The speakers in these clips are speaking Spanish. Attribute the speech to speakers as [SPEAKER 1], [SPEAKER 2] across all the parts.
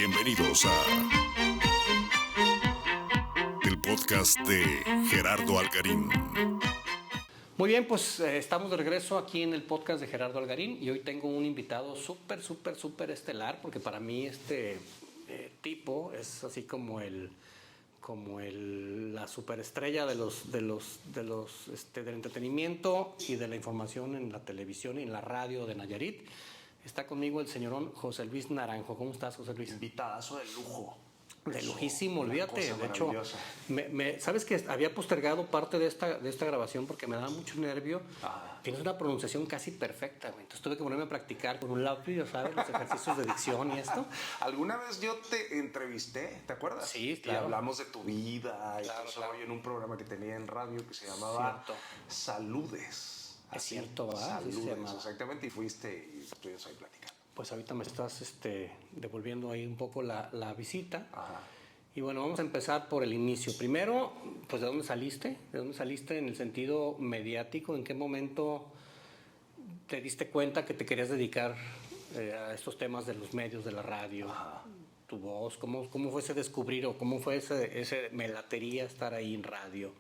[SPEAKER 1] Bienvenidos a el podcast de Gerardo Algarín.
[SPEAKER 2] Muy bien, pues estamos de regreso aquí en el podcast de Gerardo Algarín y hoy tengo un invitado súper estelar, porque para mí este tipo es así como la superestrella del entretenimiento y de la información en la televisión y en la radio de Nayarit. Está conmigo el señorón José Luis Naranjo. ¿Cómo estás, José Luis?
[SPEAKER 3] Invitadazo de lujo.
[SPEAKER 2] De lujísimo, olvídate. De hecho,
[SPEAKER 3] maravillosa.
[SPEAKER 2] sabes que había postergado parte de esta grabación porque me daba mucho nervio. Tienes una pronunciación casi perfecta, güey. Entonces tuve que ponerme a practicar con un lápiz, ¿sabes? Los ejercicios de dicción y esto.
[SPEAKER 3] ¿Alguna vez yo te entrevisté, te acuerdas?
[SPEAKER 2] Sí, claro.
[SPEAKER 3] Y hablamos de tu vida y
[SPEAKER 2] Claro,
[SPEAKER 3] todo eso,
[SPEAKER 2] claro.
[SPEAKER 3] en un programa que tenía en radio que se llamaba
[SPEAKER 2] Cierto.
[SPEAKER 3] Saludes.
[SPEAKER 2] Es cierto, ¿verdad? Así se
[SPEAKER 3] Saludes,
[SPEAKER 2] llamaba.
[SPEAKER 3] exactamente. Y fuiste y estuvimos ahí platicando.
[SPEAKER 2] Pues ahorita me estás devolviendo ahí un poco la visita.
[SPEAKER 3] Ajá.
[SPEAKER 2] Y bueno, vamos a empezar por el inicio. Primero, pues ¿de dónde saliste? ¿De dónde saliste en el sentido mediático? ¿En qué momento te diste cuenta que te querías dedicar a estos temas de los medios, de la radio?
[SPEAKER 3] Ajá.
[SPEAKER 2] Tu voz, ¿cómo fue ese descubrir o cómo fue ese me latería estar ahí en radio?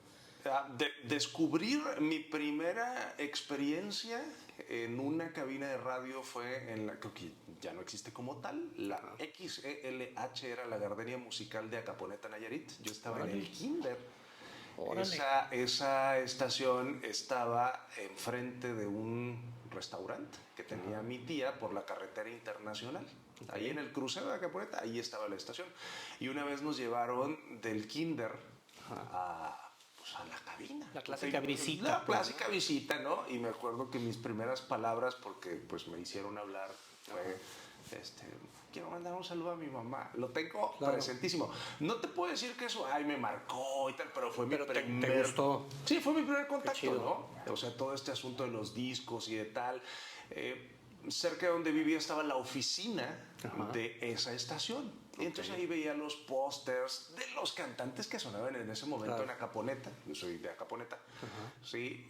[SPEAKER 3] Descubrir mi primera experiencia en una cabina de radio fue en la, creo que ya no existe como tal, la XELH, era la Gardenia Musical de Acaponeta, Nayarit. Yo estaba en el kinder.
[SPEAKER 2] Órale.
[SPEAKER 3] Esa estación estaba enfrente de un restaurante que tenía mi tía por la carretera internacional. Ahí en el crucero de Acaponeta, ahí estaba la estación. Y una vez nos llevaron del kinder a la cabina.
[SPEAKER 2] La clásica visita.
[SPEAKER 3] La clásica visita, ¿no? Y me acuerdo que mis primeras palabras, porque pues me hicieron hablar, fue, quiero mandar un saludo a mi mamá. Lo tengo presentísimo. No te puedo decir que eso, me marcó y tal, pero fue mi primer...
[SPEAKER 2] ¿Te gustó?
[SPEAKER 3] Sí, fue mi primer contacto,
[SPEAKER 2] chido.
[SPEAKER 3] ¿no? O sea, todo este asunto de los discos y de tal. Cerca de donde vivía estaba la oficina de esa estación. Y entonces ahí veía los pósters de los cantantes que sonaban en ese momento en Acaponeta. Yo soy de Acaponeta. Sí,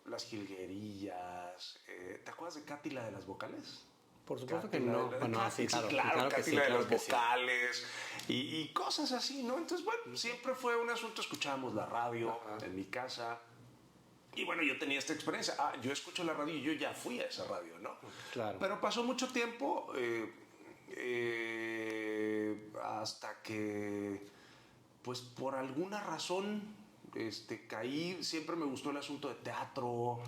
[SPEAKER 3] las jilguerillas. ¿Te acuerdas de Katy, la de las vocales?
[SPEAKER 2] Por supuesto
[SPEAKER 3] Katy,
[SPEAKER 2] que no.
[SPEAKER 3] Bueno,
[SPEAKER 2] Sí,
[SPEAKER 3] claro,
[SPEAKER 2] que
[SPEAKER 3] Katy,
[SPEAKER 2] sí,
[SPEAKER 3] la de
[SPEAKER 2] claro
[SPEAKER 3] las
[SPEAKER 2] que sí.
[SPEAKER 3] vocales y cosas así, ¿no? Entonces, bueno, siempre fue un asunto. Escuchábamos la radio en mi casa. Y bueno, yo tenía esta experiencia. Yo escucho la radio y yo ya fui a esa radio, ¿no?
[SPEAKER 2] Claro.
[SPEAKER 3] Pero pasó mucho tiempo hasta que, pues por alguna razón, caí. Siempre me gustó el asunto de teatro.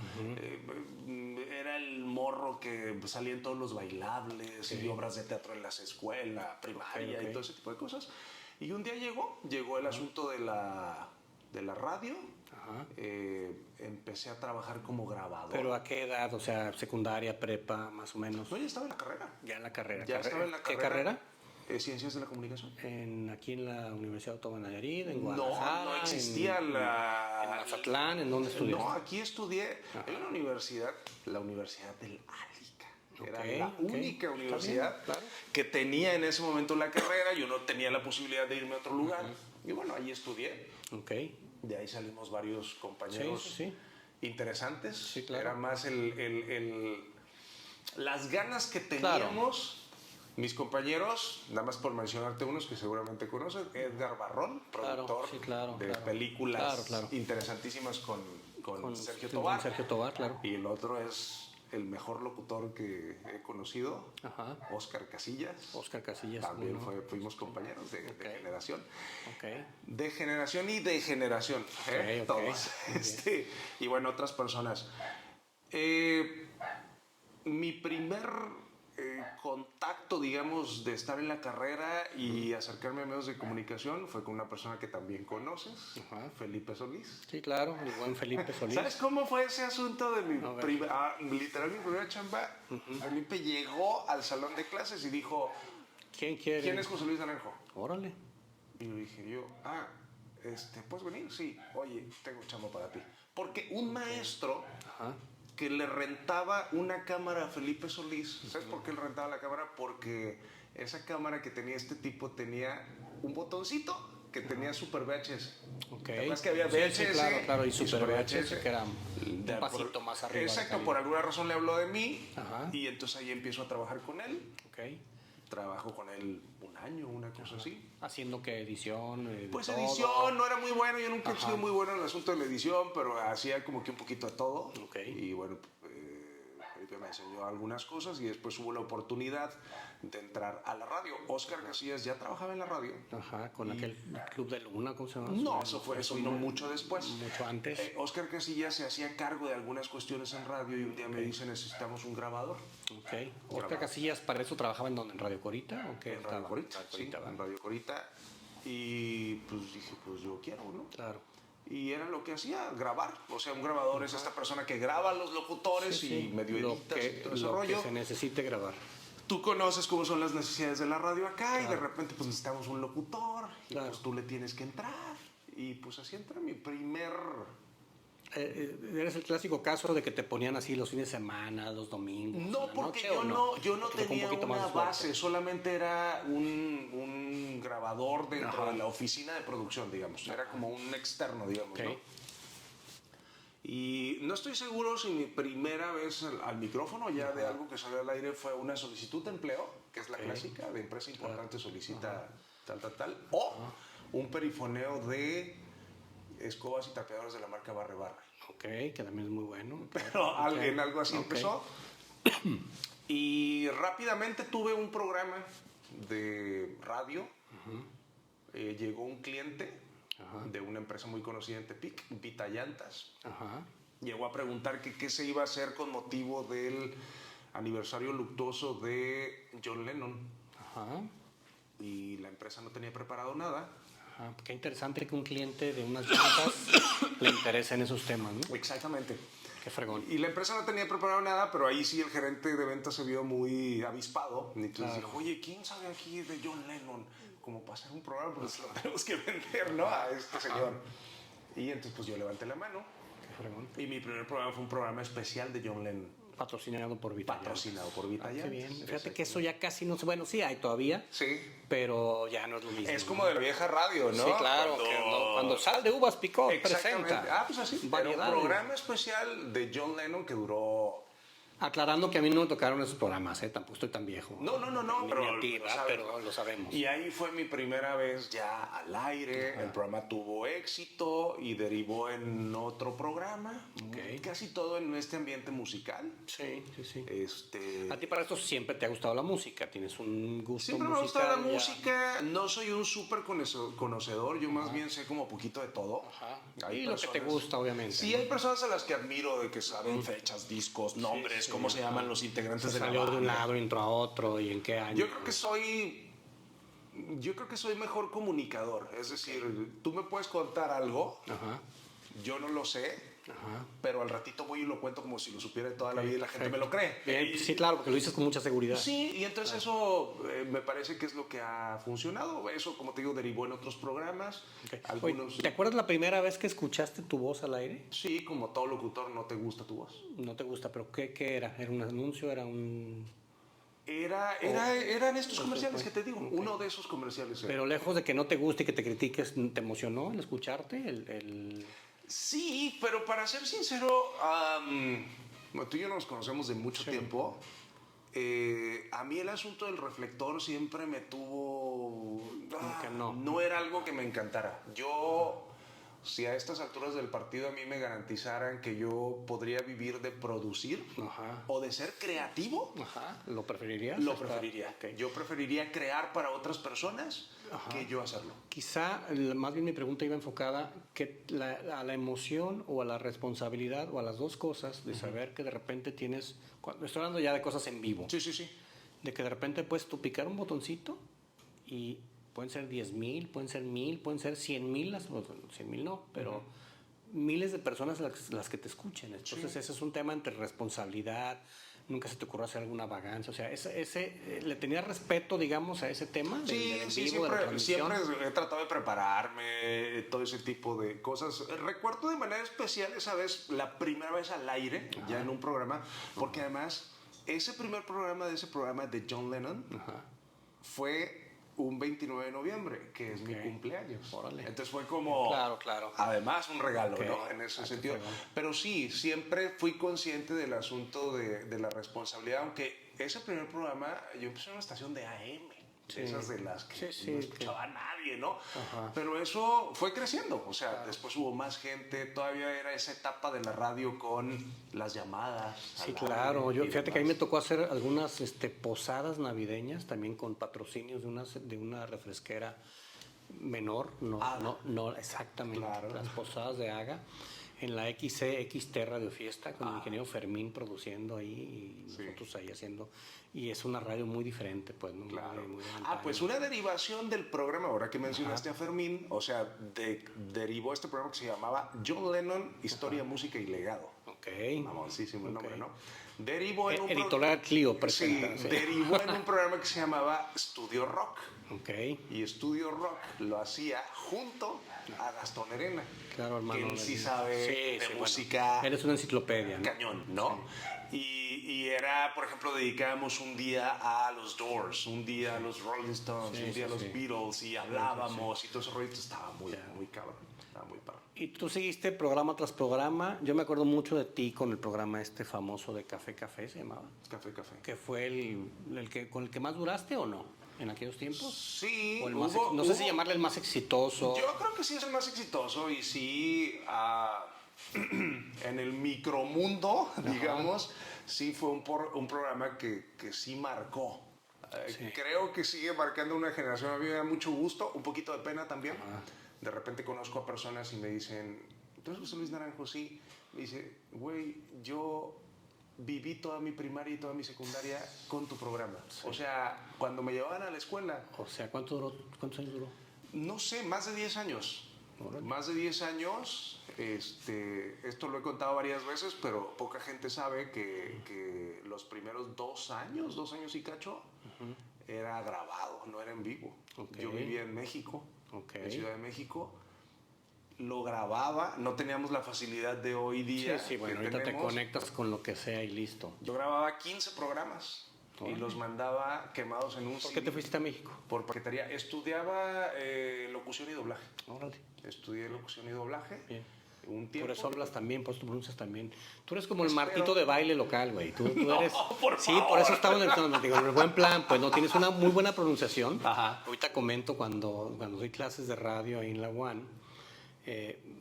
[SPEAKER 3] Era el morro que salía en todos los bailables y obras de teatro en las escuelas, primaria y todo ese tipo de cosas. Y un día llegó el asunto de la radio. Empecé a trabajar como grabador.
[SPEAKER 2] ¿Pero a qué edad? O sea, secundaria, prepa, más o menos.
[SPEAKER 3] No, ya estaba en la carrera.
[SPEAKER 2] Ya en la carrera.
[SPEAKER 3] Estaba en la
[SPEAKER 2] ¿Qué
[SPEAKER 3] carrera.
[SPEAKER 2] carrera?
[SPEAKER 3] Ciencias de la Comunicación.
[SPEAKER 2] Aquí en la Universidad Autónoma de Nayarit, en Guadalajara.
[SPEAKER 3] No existía
[SPEAKER 2] en Mazatlán, ¿en dónde estudiaste?
[SPEAKER 3] No, aquí estudié en una universidad, la Universidad del Álica. Era la única universidad que tenía en ese momento la carrera. Yo no tenía la posibilidad de irme a otro lugar. Y bueno, ahí estudié. De ahí salimos varios compañeros interesantes.
[SPEAKER 2] Sí, claro.
[SPEAKER 3] Era más las ganas que teníamos mis compañeros, nada más por mencionarte unos que seguramente conoces. Edgar Barrón, productor de películas interesantísimas con Sergio Tobar.
[SPEAKER 2] Con Sergio Tobar, claro.
[SPEAKER 3] Y el otro es el mejor locutor que he conocido, Óscar Casillas.
[SPEAKER 2] Óscar Casillas.
[SPEAKER 3] También fuimos compañeros de generación. De generación y de generación. Todos. Y bueno, otras personas. Mi primer contacto, digamos, de estar en la carrera y acercarme a medios de comunicación fue con una persona que también conoces, Felipe Solís.
[SPEAKER 2] Sí, claro, el buen Felipe Solís.
[SPEAKER 3] ¿Sabes cómo fue ese asunto de literal mi primera chamba? Felipe llegó al salón de clases y dijo,
[SPEAKER 2] ¿quién quiere?
[SPEAKER 3] ¿Quién es José Luis Naranjo?
[SPEAKER 2] Órale.
[SPEAKER 3] Y le dije yo, ¿puedes venir? Sí. Oye, tengo chamba para ti. Porque un maestro que le rentaba una cámara a Felipe Solís. ¿Sabes por qué le rentaba la cámara? Porque esa cámara que tenía este tipo tenía un botoncito que tenía Super VHS. Además que había VHS.
[SPEAKER 2] Sí, claro, y Super VHS que era un pasito más arriba.
[SPEAKER 3] Exacto, por alguna razón le habló de mí y entonces ahí empiezo a trabajar con él. trabajo con él un año, una cosa así.
[SPEAKER 2] ¿Haciendo qué? ¿Edición?
[SPEAKER 3] Pues
[SPEAKER 2] todo?
[SPEAKER 3] edición, no era muy bueno, yo nunca he sido muy bueno en el asunto de la edición, pero hacía como que un poquito de todo.
[SPEAKER 2] Ok.
[SPEAKER 3] Y bueno, Felipe me enseñó algunas cosas y después hubo la oportunidad de entrar a la radio. Oscar Casillas ya trabajaba en la radio.
[SPEAKER 2] Ajá, con aquel Club de Luna, ¿cómo se llama?
[SPEAKER 3] No, eso vino mucho después.
[SPEAKER 2] Mucho antes.
[SPEAKER 3] Oscar Casillas se hacía cargo de algunas cuestiones en radio y un día me dice, necesitamos un grabador.
[SPEAKER 2] Ok. ¿Oscar Casillas para eso trabajaba en dónde? ¿En Radio Corita? ¿O qué
[SPEAKER 3] En Radio Corita, sí,
[SPEAKER 2] ¿va?
[SPEAKER 3] en Radio Corita. Y pues dije, pues yo quiero, ¿no?
[SPEAKER 2] Claro.
[SPEAKER 3] Y era lo que hacía, grabar. O sea, un grabador es esta persona que graba a los locutores y medio editas y todo ese rollo.
[SPEAKER 2] Que se necesite grabar.
[SPEAKER 3] Tú conoces cómo son las necesidades de la radio acá y de repente pues necesitamos un locutor y pues tú le tienes que entrar. Y pues así entra mi primer...
[SPEAKER 2] Eres el clásico caso de que te ponían así los fines de semana, los domingos.
[SPEAKER 3] No,
[SPEAKER 2] la
[SPEAKER 3] porque
[SPEAKER 2] noche,
[SPEAKER 3] yo no
[SPEAKER 2] Porque fue un
[SPEAKER 3] tenía
[SPEAKER 2] poquito más
[SPEAKER 3] una
[SPEAKER 2] de suerte.
[SPEAKER 3] base, solamente era un grabador dentro de la oficina de producción, digamos. Era como un externo, digamos,
[SPEAKER 2] Ok.
[SPEAKER 3] ¿no? Y no estoy seguro si mi primera vez al micrófono ya de algo que salió al aire fue una solicitud de empleo, que es la clásica, de empresa importante solicita tal, o un perifoneo de escobas y trapeadores de la marca Barre Barre.
[SPEAKER 2] Ok, que también es muy bueno.
[SPEAKER 3] Pero en algo así empezó. Y rápidamente tuve un programa de radio. Llegó un cliente de una empresa muy conocida en Tepic, Vita Llantas.
[SPEAKER 2] Ajá.
[SPEAKER 3] Llegó a preguntar que qué se iba a hacer con motivo del aniversario luctuoso de John Lennon.
[SPEAKER 2] Ajá.
[SPEAKER 3] Y la empresa no tenía preparado nada.
[SPEAKER 2] Ajá. Qué interesante que un cliente de unas llantas le interese en esos temas, ¿no?
[SPEAKER 3] Exactamente.
[SPEAKER 2] Qué fregón.
[SPEAKER 3] Y la empresa no tenía preparado nada, pero ahí sí el gerente de ventas se vio muy avispado. Y entonces dijo, oye, ¿quién sabe aquí de John Lennon? Como para hacer un programa, pues lo tenemos que vender, ¿no? A este señor. Y entonces pues yo levanté la mano.
[SPEAKER 2] Qué fregón.
[SPEAKER 3] Y mi primer programa fue un programa especial de John Lennon.
[SPEAKER 2] Patrocinado por Vita.
[SPEAKER 3] Patrocinado por Vita.
[SPEAKER 2] Qué bien. Fíjate que eso ya casi no se... Bueno, sí hay todavía,
[SPEAKER 3] Sí.
[SPEAKER 2] pero ya no es lo mismo.
[SPEAKER 3] Es como de la vieja radio, ¿no?
[SPEAKER 2] Sí, claro. Cuando Sal de Uvas Picot
[SPEAKER 3] Exactamente.
[SPEAKER 2] presenta.
[SPEAKER 3] Pues así. Era un
[SPEAKER 2] variedades.
[SPEAKER 3] programa especial de John Lennon que duró...
[SPEAKER 2] Aclarando que a mí no me tocaron esos programas, tampoco estoy tan viejo.
[SPEAKER 3] No,
[SPEAKER 2] Pero,
[SPEAKER 3] pero, ¿sabes?
[SPEAKER 2] pero lo sabemos.
[SPEAKER 3] Y ahí fue mi primera vez ya al aire. El programa tuvo éxito y derivó en otro programa.
[SPEAKER 2] Ok.
[SPEAKER 3] Casi todo en este ambiente musical.
[SPEAKER 2] Sí.
[SPEAKER 3] Este...
[SPEAKER 2] A ti para esto siempre te ha gustado la música, tienes un gusto
[SPEAKER 3] Siempre me ha
[SPEAKER 2] musical.
[SPEAKER 3] gustado la
[SPEAKER 2] ya.
[SPEAKER 3] música. No soy un súper conocedor. Yo más bien sé como poquito de todo.
[SPEAKER 2] Ajá.
[SPEAKER 3] Hay
[SPEAKER 2] Y lo que te
[SPEAKER 3] personas-
[SPEAKER 2] gusta, obviamente.
[SPEAKER 3] Sí, hay personas a las que admiro de que saben fechas, discos, nombres, cómo se llaman los integrantes de la
[SPEAKER 2] Salió de un
[SPEAKER 3] banda.
[SPEAKER 2] lado y entró a otro y en qué año.
[SPEAKER 3] Yo creo que soy mejor comunicador. Es decir, tú me puedes contar algo,
[SPEAKER 2] Ajá.
[SPEAKER 3] yo no lo sé,
[SPEAKER 2] Ajá.
[SPEAKER 3] pero al ratito voy y lo cuento como si lo supiera de toda la vida y la gente me lo cree.
[SPEAKER 2] Bien, sí, claro, porque lo dices con mucha seguridad.
[SPEAKER 3] Sí, y entonces eso me parece que es lo que ha funcionado. Eso, como te digo, derivó en otros programas.
[SPEAKER 2] Ok.
[SPEAKER 3] Algunos...
[SPEAKER 2] Oye, ¿te acuerdas la primera vez que escuchaste tu voz al aire?
[SPEAKER 3] Sí, como todo locutor, no te gusta tu voz.
[SPEAKER 2] No te gusta, pero ¿qué era? ¿Era un anuncio? ¿Era un...?
[SPEAKER 3] Eran estos comerciales que te digo. Uno de esos comerciales era.
[SPEAKER 2] Pero lejos de que no te guste y que te critiques, ¿te emocionó el escucharte?
[SPEAKER 3] Sí, pero para ser sincero, bueno, tú y yo nos conocemos de mucho tiempo. A mí el asunto del reflector siempre me tuvo...
[SPEAKER 2] que no.
[SPEAKER 3] No era algo que me encantara. Yo, si a estas alturas del partido a mí me garantizaran que yo podría vivir de producir
[SPEAKER 2] Ajá.
[SPEAKER 3] o de ser creativo,
[SPEAKER 2] Ajá. ¿Lo preferirías?
[SPEAKER 3] lo preferiría.
[SPEAKER 2] Ok.
[SPEAKER 3] Yo preferiría crear para otras personas que yo hacerlo.
[SPEAKER 2] Quizá, más bien mi pregunta iba enfocada a la emoción o a la responsabilidad o a las dos cosas de saber que de repente tienes, estoy hablando ya de cosas en vivo,
[SPEAKER 3] Sí.
[SPEAKER 2] de que de repente puedes tú picar un botoncito y pueden ser 10,000, pueden ser 1,000, pueden ser 100,000, 100,000 no, pero miles de personas las que te escuchen. Entonces ese es un tema entre responsabilidad. Nunca se te ocurrió hacer alguna vagancia. O sea, ¿le tenías respeto, digamos, a ese tema?
[SPEAKER 3] Sí,
[SPEAKER 2] del en vivo, de la transmisión?
[SPEAKER 3] siempre he tratado de prepararme, todo ese tipo de cosas. Recuerdo de manera especial esa vez, la primera vez al aire, ya en un programa, porque además ese primer programa de John Lennon fue un 29 de noviembre, que es mi cumpleaños.
[SPEAKER 2] Órale.
[SPEAKER 3] Entonces fue como,
[SPEAKER 2] Claro.
[SPEAKER 3] además, un regalo,
[SPEAKER 2] Ok.
[SPEAKER 3] ¿no? En ese sentido. Pero sí, siempre fui consciente del asunto de la responsabilidad, aunque ese primer programa, yo empecé en una estación de AM.
[SPEAKER 2] Sí.
[SPEAKER 3] Esas de las que
[SPEAKER 2] Sí,
[SPEAKER 3] no
[SPEAKER 2] que-
[SPEAKER 3] escuchaba a nadie, ¿no?
[SPEAKER 2] Ajá.
[SPEAKER 3] Pero eso fue creciendo, o sea, después hubo más gente, todavía era esa etapa de la radio con las llamadas.
[SPEAKER 2] Sí,
[SPEAKER 3] al
[SPEAKER 2] claro.
[SPEAKER 3] aire
[SPEAKER 2] Yo,
[SPEAKER 3] y
[SPEAKER 2] fíjate que a mí me
[SPEAKER 3] demás.
[SPEAKER 2] tocó hacer algunas posadas navideñas, también con patrocinios de una refresquera menor, no exactamente,
[SPEAKER 3] Claro.
[SPEAKER 2] las posadas de Haga, en la XT Radio Fiesta, con el ingeniero Fermín produciendo ahí, y
[SPEAKER 3] Sí.
[SPEAKER 2] nosotros ahí haciendo, y es una radio muy diferente, pues, ¿no?
[SPEAKER 3] Claro.
[SPEAKER 2] Muy de
[SPEAKER 3] Pues
[SPEAKER 2] antaño.
[SPEAKER 3] una derivación del programa, ahora que mencionaste a Fermín, o sea, derivó este programa que se llamaba John Lennon, Historia, Música y Legado.
[SPEAKER 2] Ok.
[SPEAKER 3] Famosísimo el nombre,
[SPEAKER 2] Ok.
[SPEAKER 3] ¿no? Derivó en un
[SPEAKER 2] Editorial Clio
[SPEAKER 3] Sí,
[SPEAKER 2] presenta. Sí.
[SPEAKER 3] derivó en un programa que se llamaba Estudio Rock.
[SPEAKER 2] Ok.
[SPEAKER 3] Y Estudio Rock lo hacía junto a Gastón Arena.
[SPEAKER 2] Claro, hermano.
[SPEAKER 3] Que él sí sabe de
[SPEAKER 2] bueno.
[SPEAKER 3] música
[SPEAKER 2] Eres una enciclopedia, ¿no?
[SPEAKER 3] cañón, ¿no? Y era, por ejemplo, dedicábamos un día a los Doors, un día a los Rolling Stones,
[SPEAKER 2] Sí,
[SPEAKER 3] un día a
[SPEAKER 2] sí,
[SPEAKER 3] los
[SPEAKER 2] sí.
[SPEAKER 3] Beatles, y hablábamos, y todo ese rollo estaba muy cabrón, estaba muy padre.
[SPEAKER 2] Y tú seguiste programa tras programa. Yo me acuerdo mucho de ti con el programa famoso de Café Café, se llamaba.
[SPEAKER 3] Café.
[SPEAKER 2] Que fue con el que más duraste o no, en aquellos tiempos.
[SPEAKER 3] Sí,
[SPEAKER 2] O el más
[SPEAKER 3] hubo-
[SPEAKER 2] no sé si
[SPEAKER 3] hubo-
[SPEAKER 2] llamarle el más exitoso.
[SPEAKER 3] Yo creo que sí es el más exitoso y sí, en el micromundo, digamos, sí fue un programa que sí marcó.
[SPEAKER 2] Sí.
[SPEAKER 3] Creo que sigue marcando una generación. A mí me da mucho gusto, un poquito de pena también. De repente conozco a personas y me dicen, ¿tú eres José Luis Naranjo? Sí. Me dice, güey, yo viví toda mi primaria y toda mi secundaria con tu programa. O sea, cuando me llevaban a la escuela,
[SPEAKER 2] O sea, ¿cuántos años duró?
[SPEAKER 3] no sé, más de 10 años.
[SPEAKER 2] Órale.
[SPEAKER 3] Más de 10 años. Esto lo he contado varias veces, pero poca gente sabe que los primeros 2 años y cacho, era grabado, no era en vivo.
[SPEAKER 2] Ok.
[SPEAKER 3] Yo vivía en México,
[SPEAKER 2] Ok.
[SPEAKER 3] en Ciudad de México. Lo grababa, no teníamos la facilidad de hoy día.
[SPEAKER 2] Sí, bueno,
[SPEAKER 3] que
[SPEAKER 2] ahorita te
[SPEAKER 3] tenemos.
[SPEAKER 2] conectas con lo que sea y listo.
[SPEAKER 3] Yo grababa 15 programas y
[SPEAKER 2] Órale.
[SPEAKER 3] los mandaba quemados en un
[SPEAKER 2] ¿Por qué
[SPEAKER 3] CD
[SPEAKER 2] te fuiste a México?
[SPEAKER 3] por paquetería. Estudiaba locución y doblaje.
[SPEAKER 2] Órale.
[SPEAKER 3] Estudié locución y doblaje.
[SPEAKER 2] Bien.
[SPEAKER 3] Un tiempo.
[SPEAKER 2] Por eso hablas también, por eso tú pronuncias también. Tú eres como el
[SPEAKER 3] Espero.
[SPEAKER 2] Martito de baile local, güey. Tú eres.
[SPEAKER 3] por
[SPEAKER 2] Sí,
[SPEAKER 3] favor.
[SPEAKER 2] por eso estamos en el buen plan. Pues no tienes una muy buena pronunciación.
[SPEAKER 3] Ajá.
[SPEAKER 2] Ahorita comento cuando doy clases de radio ahí en la UAN.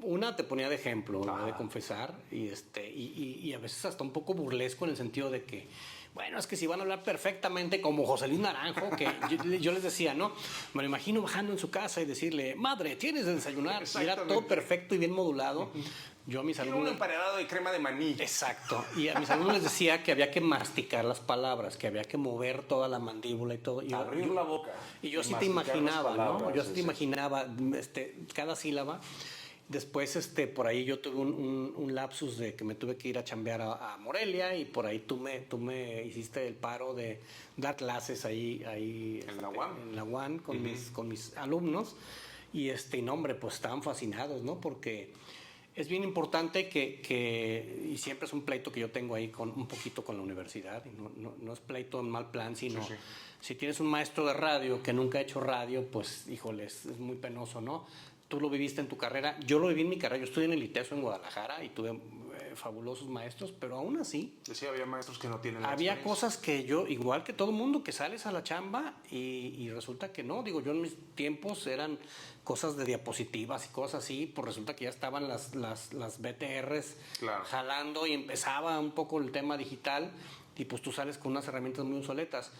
[SPEAKER 2] Una te ponía de ejemplo, lo de confesar, y a veces hasta un poco burlesco en el sentido de que, bueno, es que si van a hablar perfectamente como José Luis Naranjo, que yo les decía, ¿no? Me lo imagino bajando en su casa y decirle, madre, tienes de desayunar. Y era todo
[SPEAKER 3] Exactamente.
[SPEAKER 2] perfecto y bien modulado. Yo a mis
[SPEAKER 3] Quiero un
[SPEAKER 2] alumnos...
[SPEAKER 3] emparedado de crema de maní.
[SPEAKER 2] Exacto. Y a mis alumnos les decía que había que masticar las palabras, que había que mover toda la mandíbula y todo. Y
[SPEAKER 3] Abrir la boca.
[SPEAKER 2] y yo
[SPEAKER 3] y
[SPEAKER 2] sí te
[SPEAKER 3] masticar las
[SPEAKER 2] imaginaba, ¿no?
[SPEAKER 3] palabras,
[SPEAKER 2] Yo sí te
[SPEAKER 3] sí.
[SPEAKER 2] imaginaba cada sílaba. Después, por ahí yo tuve un lapsus de que me tuve que ir a chambear a Morelia y por ahí tú me hiciste el paro de dar clases ahí
[SPEAKER 3] En la UAM.
[SPEAKER 2] en la UAM con mis alumnos y no, hombre, pues estaban fascinados, ¿no? Porque es bien importante y siempre es un pleito que yo tengo ahí un poquito con la universidad, y no es pleito en mal plan, sino
[SPEAKER 3] Sí.
[SPEAKER 2] si tienes un maestro de radio que nunca ha hecho radio, pues híjole, es muy penoso, ¿no? Tú lo viviste en tu carrera, yo lo viví en mi carrera, yo estudié en el ITESO en Guadalajara y tuve fabulosos maestros, pero aún así
[SPEAKER 3] Decía, había maestros que no tienen la
[SPEAKER 2] había
[SPEAKER 3] experiencia.
[SPEAKER 2] cosas que yo, igual que todo mundo, que sales a la chamba y resulta que no. Digo, yo en mis tiempos eran cosas de diapositivas y cosas así, pues resulta que ya estaban las BTRs
[SPEAKER 3] Claro.
[SPEAKER 2] jalando y empezaba un poco el tema digital y pues tú sales con unas herramientas muy obsoletas.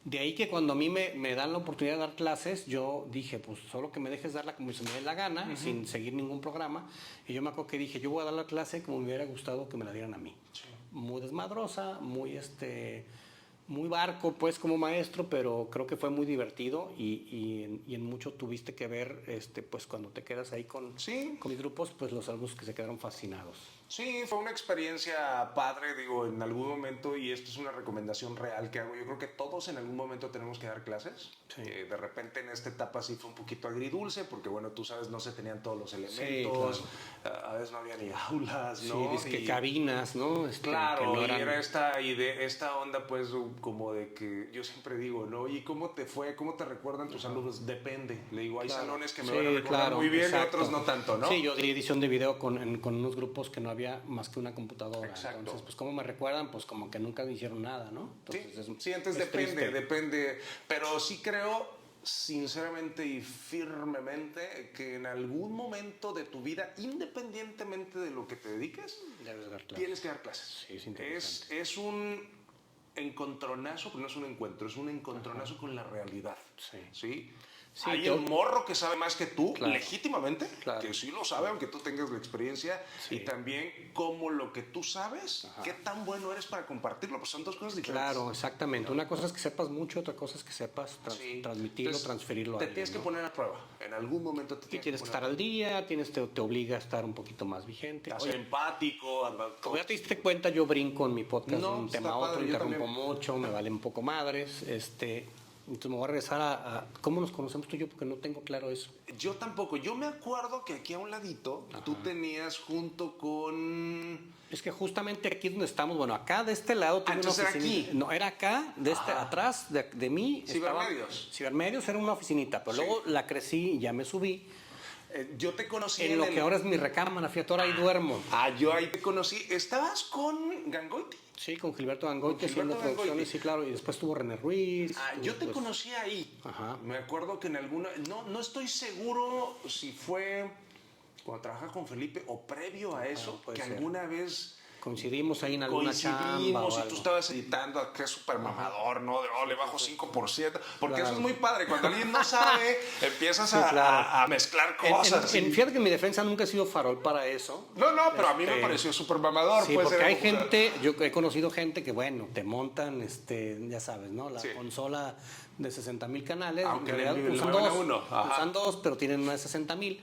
[SPEAKER 2] De ahí que cuando a mí me dan la oportunidad de dar clases, yo dije, pues solo que me dejes darla como se me dé la gana, sin seguir ningún programa. Y yo me acuerdo que dije, yo voy a dar la clase como me hubiera gustado que me la dieran a mí. Muy desmadrosa, muy barco, pues, como maestro, pero creo que fue muy divertido y en mucho tuviste que ver, pues, cuando te quedas ahí con
[SPEAKER 3] Sí.
[SPEAKER 2] mis grupos, pues, los alumnos que se quedaron fascinados.
[SPEAKER 3] Sí, fue una experiencia padre, digo, en algún momento, y esto es una recomendación real que hago, yo creo que todos en algún momento tenemos que dar clases.
[SPEAKER 2] Sí.
[SPEAKER 3] De repente en esta etapa sí fue un poquito agridulce, porque bueno, tú sabes, no se tenían todos los elementos,
[SPEAKER 2] Sí,
[SPEAKER 3] a veces no había ni aulas, ¿no?
[SPEAKER 2] Sí, es que cabinas, ¿no?
[SPEAKER 3] Claro,
[SPEAKER 2] que no
[SPEAKER 3] y
[SPEAKER 2] eran-
[SPEAKER 3] era esta onda pues como de que yo siempre digo, ¿no? ¿Y cómo te fue? ¿Cómo te recuerdan tus alumnos? Depende. Le digo, hay
[SPEAKER 2] Claro.
[SPEAKER 3] salones que me
[SPEAKER 2] Sí,
[SPEAKER 3] van a recordar
[SPEAKER 2] claro,
[SPEAKER 3] muy bien
[SPEAKER 2] exacto.
[SPEAKER 3] y otros no tanto, ¿no?
[SPEAKER 2] Sí, yo di edición de video con unos grupos que no había más que una computadora.
[SPEAKER 3] Exacto.
[SPEAKER 2] Entonces, pues, ¿cómo me recuerdan? Pues como que nunca me hicieron nada, ¿no?
[SPEAKER 3] Sí,
[SPEAKER 2] Entonces,
[SPEAKER 3] sí, entonces
[SPEAKER 2] es
[SPEAKER 3] depende,
[SPEAKER 2] triste.
[SPEAKER 3] pero sí creo sinceramente y firmemente que en algún momento de tu vida, independientemente de lo que te dediques,
[SPEAKER 2] Debes dar clases.
[SPEAKER 3] tienes que dar clases.
[SPEAKER 2] Sí, es interesante.
[SPEAKER 3] Es un encontronazo, pero no es un encuentro, es un encontronazo con la realidad.
[SPEAKER 2] Sí.
[SPEAKER 3] ¿Sí?
[SPEAKER 2] Sí,
[SPEAKER 3] Hay
[SPEAKER 2] yo-
[SPEAKER 3] el morro que sabe más que tú,
[SPEAKER 2] Claro.
[SPEAKER 3] legítimamente,
[SPEAKER 2] Claro.
[SPEAKER 3] que sí lo sabe, aunque tú tengas la experiencia,
[SPEAKER 2] Sí.
[SPEAKER 3] y también como lo que tú sabes, qué tan bueno eres para compartirlo, pues son dos cosas diferentes.
[SPEAKER 2] Claro, exactamente. Una cosa es que sepas mucho, otra cosa es que sepas
[SPEAKER 3] Sí.
[SPEAKER 2] transmitirlo,
[SPEAKER 3] Entonces,
[SPEAKER 2] transferirlo a
[SPEAKER 3] te
[SPEAKER 2] alguien,
[SPEAKER 3] tienes que
[SPEAKER 2] ¿no?
[SPEAKER 3] poner a prueba. En algún momento te
[SPEAKER 2] Y tienes que
[SPEAKER 3] poner
[SPEAKER 2] estar al día, te obliga a estar un poquito más vigente.
[SPEAKER 3] a ser
[SPEAKER 2] Oye,
[SPEAKER 3] empático.
[SPEAKER 2] como ya te diste cuenta, yo brinco en mi podcast de
[SPEAKER 3] No,
[SPEAKER 2] un
[SPEAKER 3] está
[SPEAKER 2] tema a otro,
[SPEAKER 3] padre, yo
[SPEAKER 2] interrumpo
[SPEAKER 3] también.
[SPEAKER 2] mucho, me vale un poco madres. Entonces me voy a regresar a cómo nos conocemos tú y yo, porque no tengo claro eso.
[SPEAKER 3] Yo tampoco. Yo me acuerdo que aquí a un ladito tú tenías junto con...
[SPEAKER 2] Es que justamente aquí donde estamos, bueno, acá de este lado tuve una
[SPEAKER 3] entonces era
[SPEAKER 2] oficinita.
[SPEAKER 3] aquí.
[SPEAKER 2] No, era acá, atrás de mí.
[SPEAKER 3] Cibermedios.
[SPEAKER 2] Cibermedios era una oficinita, pero
[SPEAKER 3] Sí.
[SPEAKER 2] luego la crecí y ya me subí.
[SPEAKER 3] Yo te conocí
[SPEAKER 2] En lo que ahora es mi recámara, fíjate, ahora ahí duermo.
[SPEAKER 3] yo ahí te conocí. ¿Estabas con Gangoiti?
[SPEAKER 2] Sí, con Gilberto Gangoiti
[SPEAKER 3] Con
[SPEAKER 2] haciendo
[SPEAKER 3] Gilberto
[SPEAKER 2] producciones,
[SPEAKER 3] Gangoiti.
[SPEAKER 2] sí, claro. Y después tuvo René Ruiz.
[SPEAKER 3] Yo te
[SPEAKER 2] pues,
[SPEAKER 3] conocí ahí.
[SPEAKER 2] Ajá.
[SPEAKER 3] Me acuerdo que en alguna... No estoy seguro si fue cuando trabajaba con Felipe o previo a eso,
[SPEAKER 2] puede
[SPEAKER 3] que
[SPEAKER 2] ser.
[SPEAKER 3] alguna vez...
[SPEAKER 2] Coincidimos ahí en alguna chamba o
[SPEAKER 3] Coincidimos y
[SPEAKER 2] algo.
[SPEAKER 3] tú estabas editando a que es súper mamador, ¿no? De, le bajo 5%. Porque
[SPEAKER 2] Claro.
[SPEAKER 3] eso es muy padre. Cuando alguien no sabe, empiezas
[SPEAKER 2] Sí, claro.
[SPEAKER 3] a mezclar cosas.
[SPEAKER 2] Fíjate que en mi defensa nunca he sido farol para eso.
[SPEAKER 3] No, pero a mí me pareció súper mamador.
[SPEAKER 2] Sí,
[SPEAKER 3] pues,
[SPEAKER 2] porque
[SPEAKER 3] era
[SPEAKER 2] hay
[SPEAKER 3] como, o sea,
[SPEAKER 2] gente, yo he conocido gente que, bueno, te montan, ya sabes, ¿no? La
[SPEAKER 3] Sí.
[SPEAKER 2] consola de 60,000 canales.
[SPEAKER 3] Aunque
[SPEAKER 2] en realidad
[SPEAKER 3] le
[SPEAKER 2] usan
[SPEAKER 3] van a
[SPEAKER 2] dos,
[SPEAKER 3] uno. Ajá.
[SPEAKER 2] usan dos, pero tienen una de 60,000.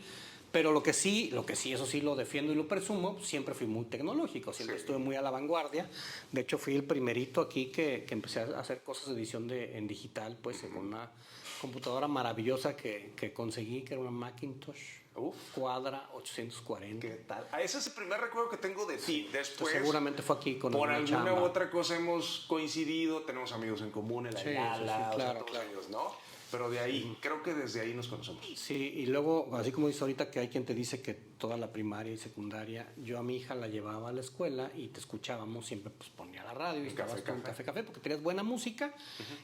[SPEAKER 2] Pero lo que sí, eso sí lo defiendo y lo presumo, siempre fui muy tecnológico, siempre
[SPEAKER 3] Sí.
[SPEAKER 2] estuve muy a la vanguardia. De hecho, fui el primerito aquí que empecé a hacer cosas de edición en digital, pues con una computadora maravillosa que conseguí, que era una Macintosh
[SPEAKER 3] Uf.
[SPEAKER 2] Quadra 840.
[SPEAKER 3] ¿Qué tal? Ese es el primer recuerdo que tengo de ti. Después,
[SPEAKER 2] Entonces, seguramente fue aquí con
[SPEAKER 3] por
[SPEAKER 2] alguna
[SPEAKER 3] alguna
[SPEAKER 2] chamba.
[SPEAKER 3] u otra cosa hemos coincidido, tenemos amigos en común, el
[SPEAKER 2] Sí,
[SPEAKER 3] Ayala,
[SPEAKER 2] sí,
[SPEAKER 3] o sea,
[SPEAKER 2] claro,
[SPEAKER 3] todos
[SPEAKER 2] claro.
[SPEAKER 3] ellos, ¿no? Pero de ahí, creo que desde ahí nos conocemos.
[SPEAKER 2] Sí, y luego, así como dice ahorita que hay quien te dice que toda la primaria y secundaria, yo a mi hija la llevaba a la escuela y te escuchábamos, siempre pues ponía la radio y estabas
[SPEAKER 3] Café,
[SPEAKER 2] con
[SPEAKER 3] Café.
[SPEAKER 2] café, porque tenías buena música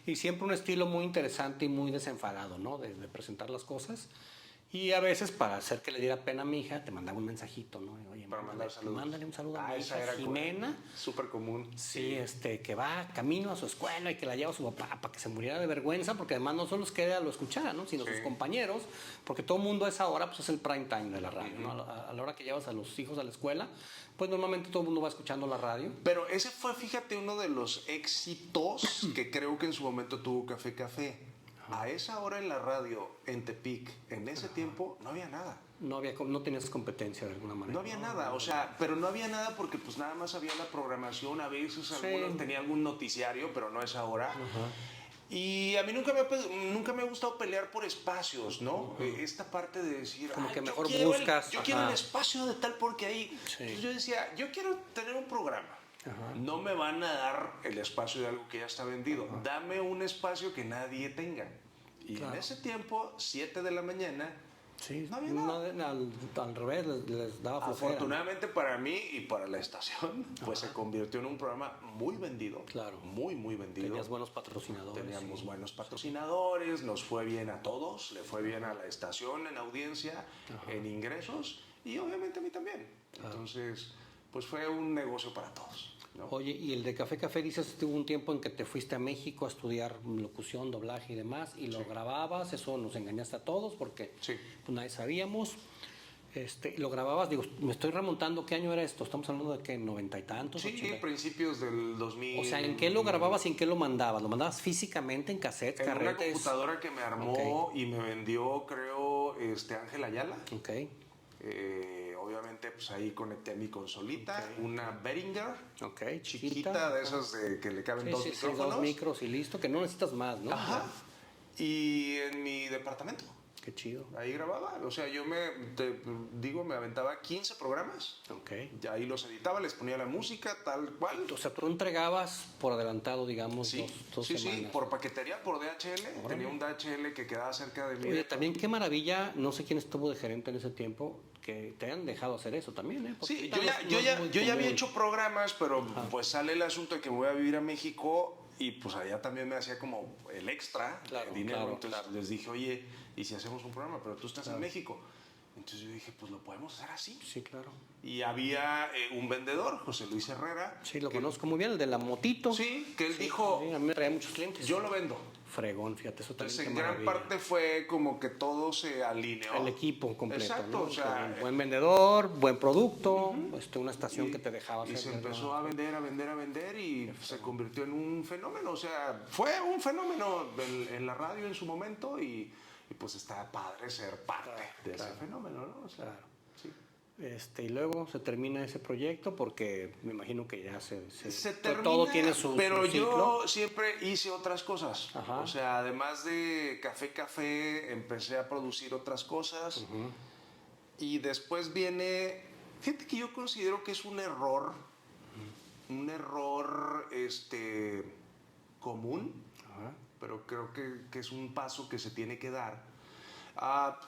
[SPEAKER 2] y siempre un estilo muy interesante y muy desenfadado, ¿no? De presentar las cosas. Y a veces, para hacer que le diera pena a mi hija, te mandaba un mensajito, ¿no? Oye,
[SPEAKER 3] Para mandar saludos.
[SPEAKER 2] mándale un saludo a mi
[SPEAKER 3] esa
[SPEAKER 2] hija
[SPEAKER 3] era
[SPEAKER 2] Jimena.
[SPEAKER 3] súper común.
[SPEAKER 2] Sí, que va camino a su escuela y que la lleva a su papá para que se muriera de vergüenza, porque además no solo es que ella lo escuchara, ¿no? Sino
[SPEAKER 3] Sí.
[SPEAKER 2] sus compañeros, porque todo el mundo a esa hora pues es el prime time de la radio, ¿no? A la hora que llevas a los hijos a la escuela, pues normalmente todo el mundo va escuchando la radio.
[SPEAKER 3] Pero ese fue, fíjate, uno de los éxitos que creo que en su momento tuvo Café Café. A esa hora en la radio, en Tepic, en ese tiempo, no había nada.
[SPEAKER 2] No tenías competencia de alguna manera.
[SPEAKER 3] No había nada, o sea, pero no había nada porque pues nada más había la programación, a veces
[SPEAKER 2] Sí.
[SPEAKER 3] algunos tenían algún noticiario, pero no es ahora. Y a mí nunca me ha gustado pelear por espacios, ¿no? Esta parte de decir,
[SPEAKER 2] Como que
[SPEAKER 3] yo
[SPEAKER 2] mejor
[SPEAKER 3] quiero
[SPEAKER 2] buscas,
[SPEAKER 3] yo quiero el
[SPEAKER 2] ajá.
[SPEAKER 3] espacio de tal porque ahí.
[SPEAKER 2] Sí.
[SPEAKER 3] Entonces yo decía, yo quiero tener un programa.
[SPEAKER 2] Ajá.
[SPEAKER 3] No me van a dar el espacio de algo que ya está vendido. Dame un espacio que nadie tenga. Y
[SPEAKER 2] Claro.
[SPEAKER 3] en ese tiempo, 7 de la mañana,
[SPEAKER 2] Sí,
[SPEAKER 3] no había nada.
[SPEAKER 2] al revés, les daba flojera.
[SPEAKER 3] afortunadamente para mí y para la estación, pues se convirtió en un programa muy vendido.
[SPEAKER 2] Claro.
[SPEAKER 3] Muy, muy vendido.
[SPEAKER 2] Tenías buenos patrocinadores.
[SPEAKER 3] Teníamos
[SPEAKER 2] sí.
[SPEAKER 3] buenos patrocinadores, nos fue bien a todos, le fue bien a la estación en audiencia, en ingresos y obviamente a mí también. Entonces, pues fue un negocio para todos, ¿no?
[SPEAKER 2] Oye, y el de Café Café, dices que hubo un tiempo en que te fuiste a México a estudiar locución, doblaje y demás, y lo grababas, eso nos engañaste a todos porque
[SPEAKER 3] Sí.
[SPEAKER 2] pues, nadie sabíamos. Lo grababas, digo, me estoy remontando, ¿qué año era esto? Estamos hablando de que 90 y tantos,
[SPEAKER 3] Sí,
[SPEAKER 2] 80.
[SPEAKER 3] principios del 2000.
[SPEAKER 2] O sea, ¿en qué lo grababas y en qué lo mandabas? ¿Lo mandabas físicamente en cassettes,
[SPEAKER 3] En una
[SPEAKER 2] carretes?
[SPEAKER 3] computadora que me armó y me vendió, creo, Ángel Ayala.
[SPEAKER 2] Ok.
[SPEAKER 3] Obviamente, pues ahí conecté mi consolita,
[SPEAKER 2] Ok.
[SPEAKER 3] una Behringer,
[SPEAKER 2] Ok,
[SPEAKER 3] chiquita, de esas que le caben dos
[SPEAKER 2] Sí,
[SPEAKER 3] micrófonos.
[SPEAKER 2] dos micros y listo, que no necesitas más, ¿no?
[SPEAKER 3] Ajá. Y en mi departamento.
[SPEAKER 2] Qué chido.
[SPEAKER 3] Ahí grababa, o sea, yo me aventaba 15 programas.
[SPEAKER 2] Ok.
[SPEAKER 3] Ya ahí los editaba, les ponía la música, tal cual.
[SPEAKER 2] O sea, tú entregabas por adelantado, digamos,
[SPEAKER 3] Sí,
[SPEAKER 2] dos
[SPEAKER 3] sí,
[SPEAKER 2] semanas.
[SPEAKER 3] por paquetería, por DHL. Tenía un DHL que quedaba cerca de mí.
[SPEAKER 2] Oye, también qué maravilla, no sé quién estuvo de gerente en ese tiempo, que te hayan dejado hacer eso también, ¿eh? Porque
[SPEAKER 3] Sí,
[SPEAKER 2] ahorita
[SPEAKER 3] yo ya había
[SPEAKER 2] común.
[SPEAKER 3] hecho programas, pero pues sale el asunto de que me voy a vivir a México y pues allá también me hacía como el extra,
[SPEAKER 2] Claro,
[SPEAKER 3] el dinero.
[SPEAKER 2] claro,
[SPEAKER 3] Entonces
[SPEAKER 2] claro.
[SPEAKER 3] les dije, oye, ¿y si hacemos un programa? Pero tú estás en México. Entonces yo dije, pues lo podemos hacer así.
[SPEAKER 2] Sí, claro.
[SPEAKER 3] Y había un vendedor, José Luis Herrera.
[SPEAKER 2] Sí, lo
[SPEAKER 3] que-
[SPEAKER 2] conozco muy bien, el de la motito.
[SPEAKER 3] Sí, que él dijo,
[SPEAKER 2] Sí, a mí me traía muchos clientes.
[SPEAKER 3] yo lo vendo.
[SPEAKER 2] Fregón, fíjate, eso también.
[SPEAKER 3] Entonces, en
[SPEAKER 2] qué
[SPEAKER 3] gran
[SPEAKER 2] maravilla.
[SPEAKER 3] parte fue como que todo se alineó.
[SPEAKER 2] El equipo completo,
[SPEAKER 3] Exacto,
[SPEAKER 2] ¿no?
[SPEAKER 3] o sea,
[SPEAKER 2] Buen vendedor, buen producto, una estación que te dejaba
[SPEAKER 3] y
[SPEAKER 2] hacer.
[SPEAKER 3] se
[SPEAKER 2] ¿verdad?
[SPEAKER 3] empezó a vender y se convirtió en un fenómeno. O sea, fue un fenómeno en la radio en su momento y pues está padre ser parte de ese fenómeno, ¿no? O sea,
[SPEAKER 2] Claro.
[SPEAKER 3] sí.
[SPEAKER 2] Y luego se termina ese proyecto porque me imagino que ya
[SPEAKER 3] Se
[SPEAKER 2] todo
[SPEAKER 3] termina,
[SPEAKER 2] tiene su
[SPEAKER 3] pero
[SPEAKER 2] su ciclo.
[SPEAKER 3] yo siempre hice otras cosas.
[SPEAKER 2] Ajá.
[SPEAKER 3] O sea, además de Café, empecé a producir otras cosas. Y después viene, fíjate que yo considero que es un error común,
[SPEAKER 2] Ajá.
[SPEAKER 3] pero creo que es un paso que se tiene que dar.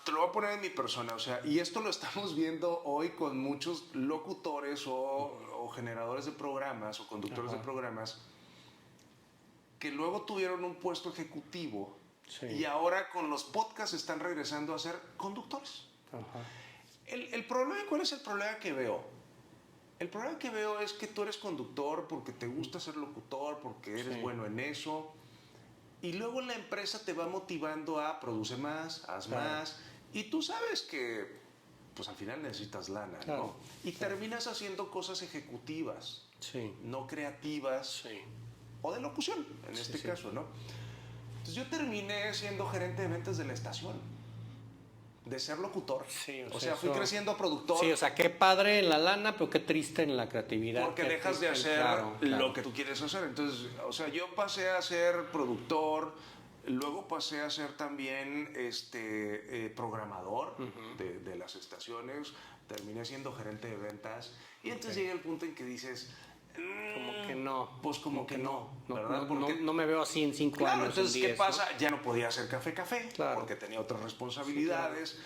[SPEAKER 3] Te lo voy a poner en mi persona, o sea, y esto lo estamos viendo hoy con muchos locutores o generadores de programas o conductores de programas que luego tuvieron un puesto ejecutivo
[SPEAKER 2] Sí.
[SPEAKER 3] y ahora con los podcasts están regresando a ser conductores.
[SPEAKER 2] Ajá.
[SPEAKER 3] El problema, ¿cuál es el problema que veo? El problema que veo es que tú eres conductor porque te gusta ser locutor, porque eres
[SPEAKER 2] Sí.
[SPEAKER 3] bueno en eso. Y luego la empresa te va motivando a produce más, haz más. Y tú sabes que, pues al final necesitas lana,
[SPEAKER 2] Claro,
[SPEAKER 3] ¿no? Y terminas haciendo cosas ejecutivas,
[SPEAKER 2] Sí.
[SPEAKER 3] no creativas,
[SPEAKER 2] Sí.
[SPEAKER 3] o de locución, en este
[SPEAKER 2] sí.
[SPEAKER 3] caso, ¿no? Entonces yo terminé siendo gerente de ventas de la estación, de ser locutor.
[SPEAKER 2] Sí,
[SPEAKER 3] o sea, fui
[SPEAKER 2] eso-
[SPEAKER 3] creciendo a productor.
[SPEAKER 2] Sí, o sea, qué padre en la lana, pero qué triste en la creatividad.
[SPEAKER 3] Porque
[SPEAKER 2] qué
[SPEAKER 3] dejas de
[SPEAKER 2] triste,
[SPEAKER 3] hacer
[SPEAKER 2] claro.
[SPEAKER 3] lo que tú quieres hacer. Entonces, o sea, yo pasé a ser productor, luego pasé a ser también programador de las estaciones, terminé siendo gerente de ventas y entonces llega el punto en que dices,
[SPEAKER 2] Como que no.
[SPEAKER 3] pues como que no,
[SPEAKER 2] No,
[SPEAKER 3] ¿verdad?
[SPEAKER 2] no,
[SPEAKER 3] Porque
[SPEAKER 2] no me veo así en 5
[SPEAKER 3] claro,
[SPEAKER 2] años.
[SPEAKER 3] entonces,
[SPEAKER 2] en
[SPEAKER 3] ¿qué
[SPEAKER 2] 10,
[SPEAKER 3] pasa? Ya no podía hacer café,
[SPEAKER 2] Claro.
[SPEAKER 3] porque tenía otras responsabilidades.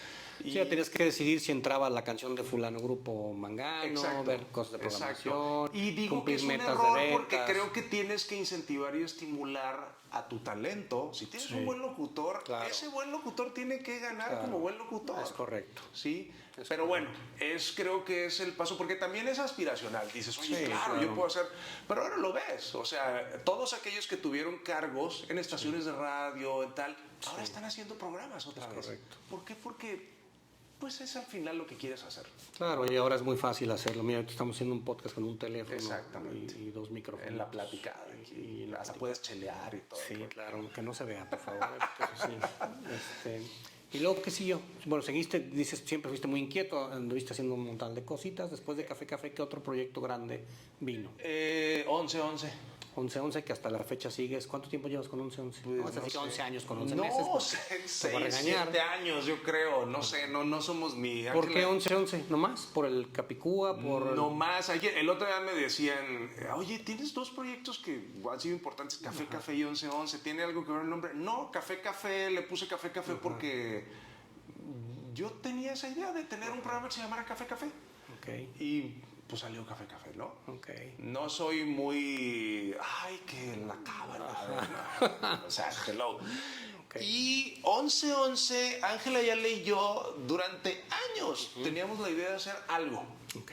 [SPEAKER 2] Sí, ya tenías que decidir si entraba la canción de fulano grupo Mangano,
[SPEAKER 3] Exacto,
[SPEAKER 2] ver cosas de programación,
[SPEAKER 3] exacto. Y digo que
[SPEAKER 2] cumplir
[SPEAKER 3] es un
[SPEAKER 2] metas
[SPEAKER 3] error
[SPEAKER 2] de
[SPEAKER 3] porque
[SPEAKER 2] ventas.
[SPEAKER 3] creo que tienes que incentivar y estimular a tu talento. Si tienes
[SPEAKER 2] Sí.
[SPEAKER 3] un buen locutor,
[SPEAKER 2] Claro.
[SPEAKER 3] ese buen locutor tiene que ganar
[SPEAKER 2] Claro.
[SPEAKER 3] como buen locutor.
[SPEAKER 2] Es correcto.
[SPEAKER 3] Sí, pero bueno, creo que es el paso, porque también es aspiracional. Dices, oye,
[SPEAKER 2] Sí,
[SPEAKER 3] claro,
[SPEAKER 2] claro.
[SPEAKER 3] yo puedo hacer, pero ahora lo ves. O sea, todos aquellos que tuvieron cargos en estaciones de radio, en tal, ahora están haciendo programas otra vez.
[SPEAKER 2] correcto.
[SPEAKER 3] ¿Por qué? Porque pues es al final lo que quieres hacer.
[SPEAKER 2] Claro, y ahora es muy fácil hacerlo. Mira, ahorita estamos haciendo un podcast con un teléfono
[SPEAKER 3] Exactamente.
[SPEAKER 2] y 2 micrófonos.
[SPEAKER 3] En la platicada.
[SPEAKER 2] Y
[SPEAKER 3] hasta puedes chelear y todo.
[SPEAKER 2] Sí, claro, que no se vea, por favor. Porque sí. Y luego, ¿qué siguió? Bueno, seguiste, dices, siempre fuiste muy inquieto, anduviste haciendo un montón de cositas. Después de Café, ¿qué otro proyecto grande vino?
[SPEAKER 3] 11.
[SPEAKER 2] 11-11, que hasta la fecha sigues. ¿Cuánto tiempo llevas con 11-11?
[SPEAKER 3] Pues,
[SPEAKER 2] no, es así que 11 años con 11
[SPEAKER 3] no,
[SPEAKER 2] meses. porque
[SPEAKER 3] 6,
[SPEAKER 2] te voy a regañar.
[SPEAKER 3] 7 años, yo creo. No sé, no somos ni...
[SPEAKER 2] ¿Por qué 11-11? ¿Nomás? ¿Por el Capicúa? ¿Por
[SPEAKER 3] No más. Ayer, el otro día me decían, oye, tienes 2 proyectos que han sido importantes, Café y 11-11. ¿Tiene algo que ver el nombre? No, Café, le puse Café porque yo tenía esa idea de tener un programa que se llamara Café.
[SPEAKER 2] Ok,
[SPEAKER 3] Y pues salió Café, ¿no?
[SPEAKER 2] ok.
[SPEAKER 3] No soy muy... Ay, que la cábala. O sea, hello.
[SPEAKER 2] Ok.
[SPEAKER 3] Y 11-11, Ángela Ayala y yo, durante años, teníamos la idea de hacer algo.
[SPEAKER 2] Ok.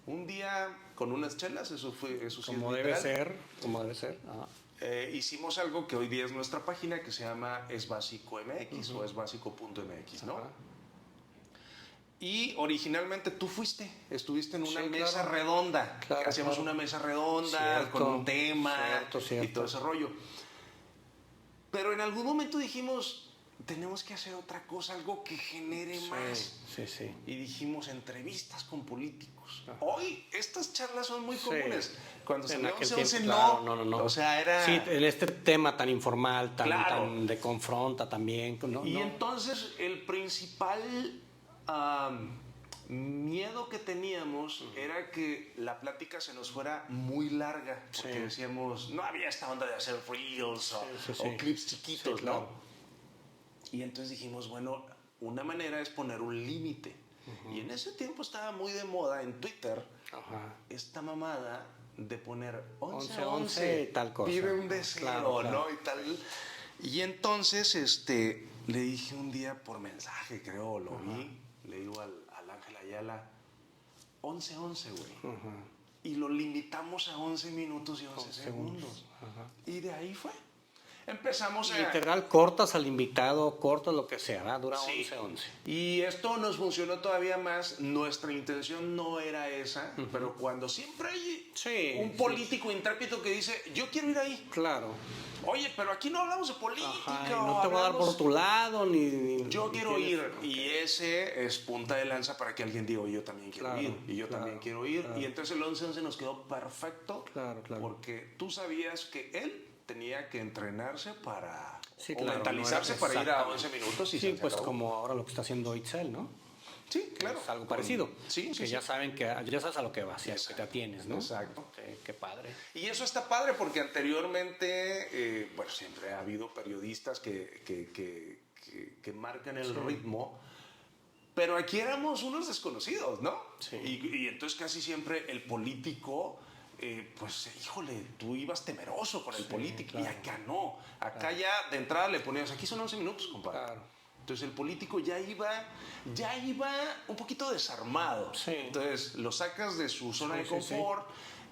[SPEAKER 3] Un día, con unas chelas, eso sí
[SPEAKER 2] Como
[SPEAKER 3] es
[SPEAKER 2] debe
[SPEAKER 3] literal,
[SPEAKER 2] ser, como debe ser. Ajá.
[SPEAKER 3] hicimos algo que hoy día es nuestra página, que se llama Es Básico MX o esbásico.mx, ¿no?
[SPEAKER 2] Ajá.
[SPEAKER 3] Y originalmente tú estuviste en una
[SPEAKER 2] Sí,
[SPEAKER 3] mesa
[SPEAKER 2] claro.
[SPEAKER 3] redonda.
[SPEAKER 2] Claro,
[SPEAKER 3] Hacíamos
[SPEAKER 2] claro.
[SPEAKER 3] una mesa redonda
[SPEAKER 2] Cierto,
[SPEAKER 3] con un tema
[SPEAKER 2] cierto.
[SPEAKER 3] y todo ese rollo. Pero en algún momento dijimos, tenemos que hacer otra cosa, algo que genere más.
[SPEAKER 2] Sí.
[SPEAKER 3] Y dijimos, entrevistas con políticos. Hoy estas charlas son muy comunes. Cuando
[SPEAKER 2] en
[SPEAKER 3] salió
[SPEAKER 2] aquel
[SPEAKER 3] 11-11,
[SPEAKER 2] tiempo, no.
[SPEAKER 3] O sea, era...
[SPEAKER 2] Sí, en este tema tan informal,
[SPEAKER 3] Claro.
[SPEAKER 2] tan de confronta también.
[SPEAKER 3] Entonces el principal miedo que teníamos era que la plática se nos fuera muy larga. Porque decíamos, no había esta onda de hacer reels o clips chiquitos,
[SPEAKER 2] Sí, claro.
[SPEAKER 3] ¿no? Y entonces dijimos, bueno, una manera es poner un límite. Y en ese tiempo estaba muy de moda en Twitter esta mamada de poner 11-11,
[SPEAKER 2] tal cosa.
[SPEAKER 3] pide un deseo,
[SPEAKER 2] Claro.
[SPEAKER 3] ¿no? Y tal. Y entonces le dije un día por mensaje, creo, lo vi, le digo al Ángel Ayala, 11-11, güey. Y lo limitamos a 11 minutos y 11 segundos. Y de ahí fue. Empezamos a...
[SPEAKER 2] Literal, cortas al invitado, cortas lo que sea, ¿verdad? Dura 11-11.
[SPEAKER 3] Y esto nos funcionó todavía más. Nuestra intención no era esa, pero cuando siempre hay un político intrépido que dice, yo quiero ir ahí.
[SPEAKER 2] Claro.
[SPEAKER 3] Oye, pero aquí no hablamos de política.
[SPEAKER 2] Y no te voy a dar por tu lado, ni
[SPEAKER 3] yo quiero ir.
[SPEAKER 2] Okay.
[SPEAKER 3] Y ese es punta de lanza para que alguien diga, yo también quiero ir. Y yo también quiero ir. Y entonces el 11-11 nos quedó perfecto.
[SPEAKER 2] Claro.
[SPEAKER 3] Porque tú sabías que él tenía que entrenarse para
[SPEAKER 2] mentalizarse
[SPEAKER 3] para ir a 11 minutos. Y
[SPEAKER 2] pues como ahora lo que está haciendo Itzel, ¿no?
[SPEAKER 3] Sí, claro.
[SPEAKER 2] Es algo parecido.
[SPEAKER 3] Sí.
[SPEAKER 2] Ya saben que ya sabes a lo que vas y a lo que te atienes, ¿no?
[SPEAKER 3] Exacto.
[SPEAKER 2] Qué padre.
[SPEAKER 3] Y eso está padre porque anteriormente, siempre ha habido periodistas que marcan el ritmo, pero aquí éramos unos desconocidos, ¿no?
[SPEAKER 2] Sí.
[SPEAKER 3] Y entonces casi siempre el político... híjole, tú ibas temeroso con el político.
[SPEAKER 2] Claro.
[SPEAKER 3] Y acá no. Acá ya de entrada le ponías, aquí son 11 minutos, compadre.
[SPEAKER 2] Claro.
[SPEAKER 3] Entonces el político ya iba un poquito desarmado.
[SPEAKER 2] Sí.
[SPEAKER 3] Entonces lo sacas de su zona de confort.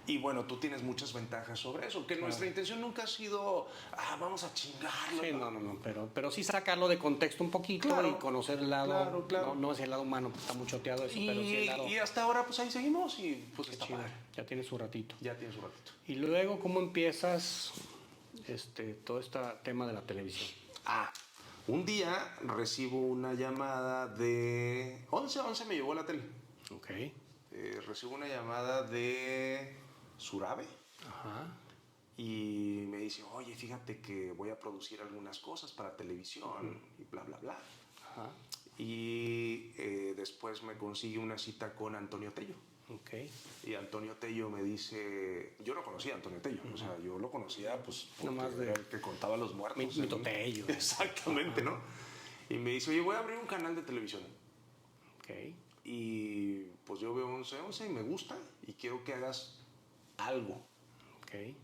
[SPEAKER 3] Y bueno, tú tienes muchas ventajas sobre eso. Que nuestra intención nunca ha sido, vamos a chingarlo.
[SPEAKER 2] Sí, no. Pero sí sacarlo de contexto un poquito y conocer el lado.
[SPEAKER 3] Claro.
[SPEAKER 2] No es el lado humano, pues está muy choteado eso, pero sí el lado.
[SPEAKER 3] Y hasta ahora, pues ahí seguimos. Y pues está
[SPEAKER 2] chido.
[SPEAKER 3] padre.
[SPEAKER 2] Ya tiene su ratito.
[SPEAKER 3] Y
[SPEAKER 2] Y luego, ¿cómo empiezas todo este tema de la televisión?
[SPEAKER 3] Un día recibo una llamada de 11-11 me llevó a la tele.
[SPEAKER 2] Ok.
[SPEAKER 3] Recibo una llamada de Surabe. Y me dice, oye, fíjate que voy a producir algunas cosas para televisión y bla, bla, bla. Y después me consigue una cita con Antonio Tello.
[SPEAKER 2] Okay.
[SPEAKER 3] Y Antonio Tello me dice, yo no conocía a Antonio Tello, o sea, yo lo conocía pues
[SPEAKER 2] nomás
[SPEAKER 3] era el que contaba los muertos.
[SPEAKER 2] Mito Tello.
[SPEAKER 3] Exactamente, ¿no? Y me dice, oye, voy a abrir un canal de televisión.
[SPEAKER 2] Ok.
[SPEAKER 3] Y pues yo veo 11-11 y me gusta y quiero que hagas algo.
[SPEAKER 2] Ok.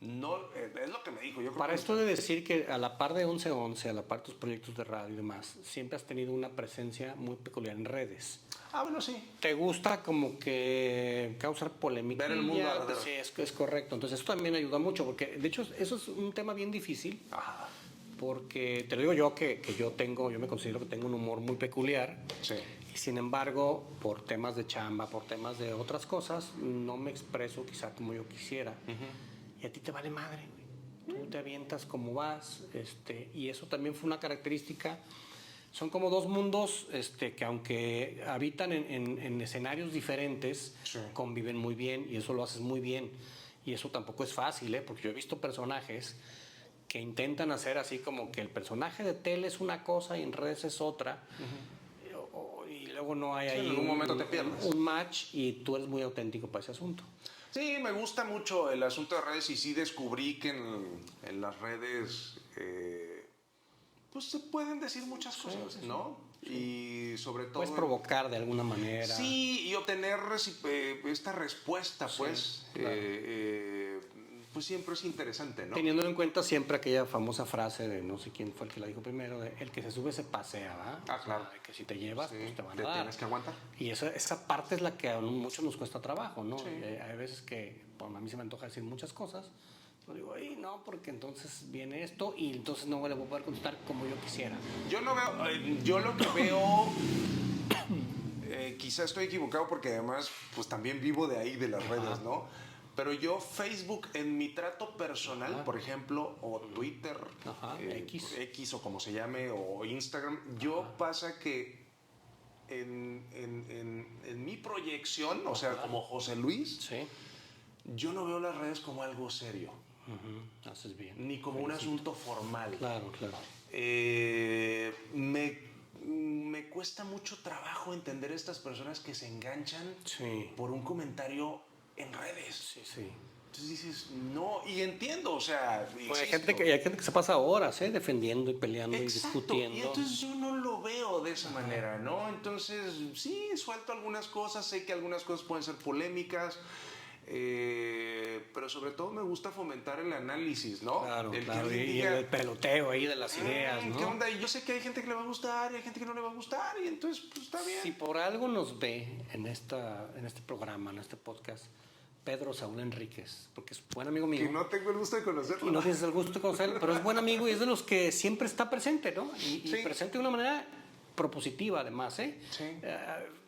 [SPEAKER 3] No, es lo que me dijo. Yo creo
[SPEAKER 2] Para
[SPEAKER 3] que
[SPEAKER 2] esto de decir que a la par de 11-11, a la par de tus proyectos de radio y demás, siempre has tenido una presencia muy peculiar en redes.
[SPEAKER 3] bueno, sí.
[SPEAKER 2] ¿Te gusta como que causar polémica?
[SPEAKER 3] Ver el mundo arder.
[SPEAKER 2] Sí, es correcto. Entonces esto también ayuda mucho, porque de hecho eso es un tema bien difícil. Porque te lo digo yo que yo me considero que tengo un humor muy peculiar.
[SPEAKER 3] Sí.
[SPEAKER 2] Y sin embargo, por temas de chamba, por temas de otras cosas, no me expreso quizá como yo quisiera. Y a ti te vale madre, güey. Tú te avientas como vas, y eso también fue una característica. Son como dos mundos que aunque habitan en escenarios diferentes, conviven muy bien y eso lo haces muy bien. Y eso tampoco es fácil, porque yo he visto personajes que intentan hacer así como que el personaje de tele es una cosa y en redes es otra. Y luego no hay ahí
[SPEAKER 3] en algún momento te pierdes.
[SPEAKER 2] Un match y tú eres muy auténtico para ese asunto.
[SPEAKER 3] Sí, me gusta mucho el asunto de redes y sí descubrí que en las redes pues se pueden decir muchas cosas, ¿no? Y sobre todo...
[SPEAKER 2] Puedes provocar de alguna manera.
[SPEAKER 3] Sí, y obtener esta respuesta, pues,
[SPEAKER 2] claro.
[SPEAKER 3] Pues siempre es interesante, ¿no?
[SPEAKER 2] Teniendo en cuenta siempre aquella famosa frase de no sé quién fue el que la dijo primero, de el que se sube se pasea, ¿verdad?
[SPEAKER 3] Claro.
[SPEAKER 2] O sea, que si te llevas, pues te van a
[SPEAKER 3] te
[SPEAKER 2] dar.
[SPEAKER 3] tienes que aguantar.
[SPEAKER 2] Y esa parte es la que a muchos nos cuesta trabajo, ¿no? Hay veces que, bueno, a mí se me antoja decir muchas cosas, yo digo, no, porque entonces viene esto y entonces no le voy a poder contestar como yo quisiera.
[SPEAKER 3] Yo lo que veo, quizá estoy equivocado porque además, pues también vivo de ahí, de las redes, ¿no? Pero yo Facebook en mi trato personal, por ejemplo, o Twitter, X o como se llame, o Instagram, pasa que en mi proyección, o sea, como José Luis, yo no veo las redes como algo serio.
[SPEAKER 2] Haces bien.
[SPEAKER 3] Ni como un asunto formal.
[SPEAKER 2] Claro.
[SPEAKER 3] Me cuesta mucho trabajo entender estas personas que se enganchan por un comentario en redes. Entonces dices, no, y entiendo, o sea...
[SPEAKER 2] Pues hay gente que se pasa horas defendiendo y peleando.
[SPEAKER 3] Exacto,
[SPEAKER 2] y discutiendo.
[SPEAKER 3] Y entonces yo no lo veo de esa manera, ¿no? Entonces, sí, suelto algunas cosas, sé que algunas cosas pueden ser polémicas, pero sobre todo me gusta fomentar el análisis, ¿no?
[SPEAKER 2] Claro. Y el peloteo ahí de las ideas, ¿no?
[SPEAKER 3] ¿Qué onda? Y yo sé que hay gente que le va a gustar y hay gente que no le va a gustar, y entonces, pues está bien.
[SPEAKER 2] Si por algo nos ve en este programa, en este podcast, Pedro Saúl Enríquez, porque es buen amigo mío.
[SPEAKER 3] Que no tengo el gusto de conocerlo.
[SPEAKER 2] Y no tienes el gusto de conocerlo, pero es buen amigo y es de los que siempre está presente, ¿no? Y presente de una manera propositiva, además,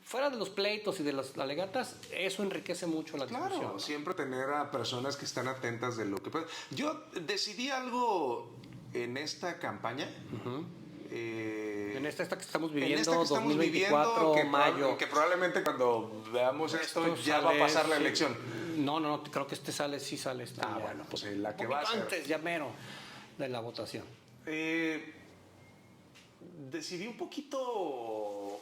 [SPEAKER 2] fuera de los pleitos y de las alegatas, eso enriquece mucho la discusión.
[SPEAKER 3] Claro, siempre tener a personas que están atentas de lo que puede. Yo decidí algo en esta campaña.
[SPEAKER 2] En esta que estamos viviendo, 2024, mayo.
[SPEAKER 3] Que probablemente cuando veamos esto ya va a pasar la elección.
[SPEAKER 2] No, creo que sí sale.
[SPEAKER 3] Bueno, pues la que va a ser.
[SPEAKER 2] Antes, ya mero, de la votación.
[SPEAKER 3] Decidí un poquito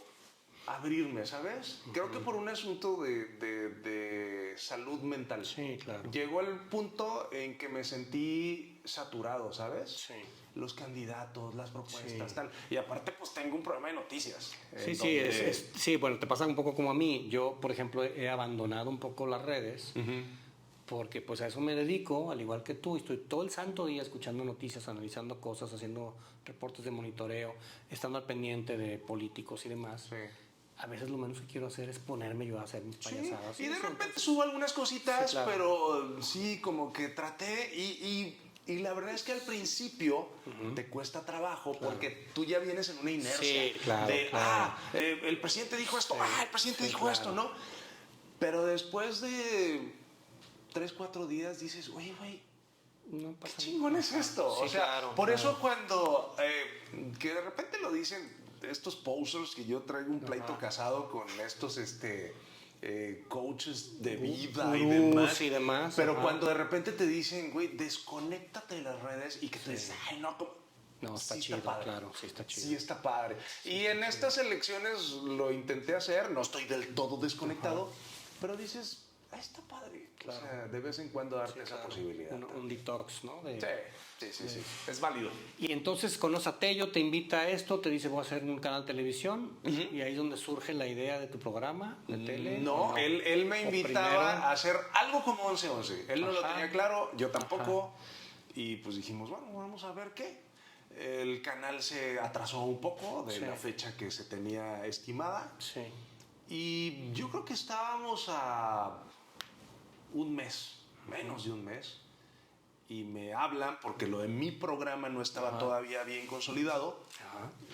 [SPEAKER 3] abrirme, ¿sabes? Creo que por un asunto de salud mental.
[SPEAKER 2] Sí, claro.
[SPEAKER 3] Llegó el punto en que me sentí saturado, ¿sabes?
[SPEAKER 2] Sí.
[SPEAKER 3] Los candidatos, las propuestas, tal. Y aparte, pues tengo un programa de noticias.
[SPEAKER 2] Sí, bueno, te pasa un poco como a mí. Yo, por ejemplo, he abandonado un poco las redes porque pues a eso me dedico, al igual que tú. Estoy todo el santo día escuchando noticias, analizando cosas, haciendo reportes de monitoreo, estando al pendiente de políticos y demás.
[SPEAKER 3] Sí.
[SPEAKER 2] A veces lo menos que quiero hacer es ponerme yo a hacer mis payasadas.
[SPEAKER 3] Y de repente subo algunas cositas, pero sí, como que traté y la verdad es que al principio te cuesta trabajo porque tú ya vienes en una inercia el presidente dijo esto, el presidente dijo esto, ¿no? Pero después de 3-4 días dices, oye, güey,
[SPEAKER 2] no pasa
[SPEAKER 3] qué chingón es esto.
[SPEAKER 2] Sí,
[SPEAKER 3] o sea, por eso cuando que de repente lo dicen estos posers, que yo traigo un pleito casado con estos coaches de vida y demás. Pero cuando de repente te dicen, güey, desconéctate de las redes y que te dicen, ay, no,
[SPEAKER 2] no, está chido, claro, sí está chido.
[SPEAKER 3] Sí está padre. Y en estas elecciones lo intenté hacer, no estoy del todo desconectado, pero dices, está padre. Claro. O sea, de vez en cuando darte esa posibilidad.
[SPEAKER 2] Un detox, ¿no?
[SPEAKER 3] Sí. Es válido.
[SPEAKER 2] Y entonces conoce a Tello, te invita a esto, te dice voy a hacer un canal de televisión y ahí es donde surge la idea de tu programa de tele.
[SPEAKER 3] No, él me invitaba a hacer algo como 11-11. Él no lo tenía claro, yo tampoco. Y pues dijimos, bueno, vamos a ver qué. El canal se atrasó un poco de la fecha que se tenía estimada.
[SPEAKER 2] Sí.
[SPEAKER 3] Y yo creo que estábamos a un mes, menos de un mes, y me hablan, porque lo de mi programa no estaba todavía bien consolidado,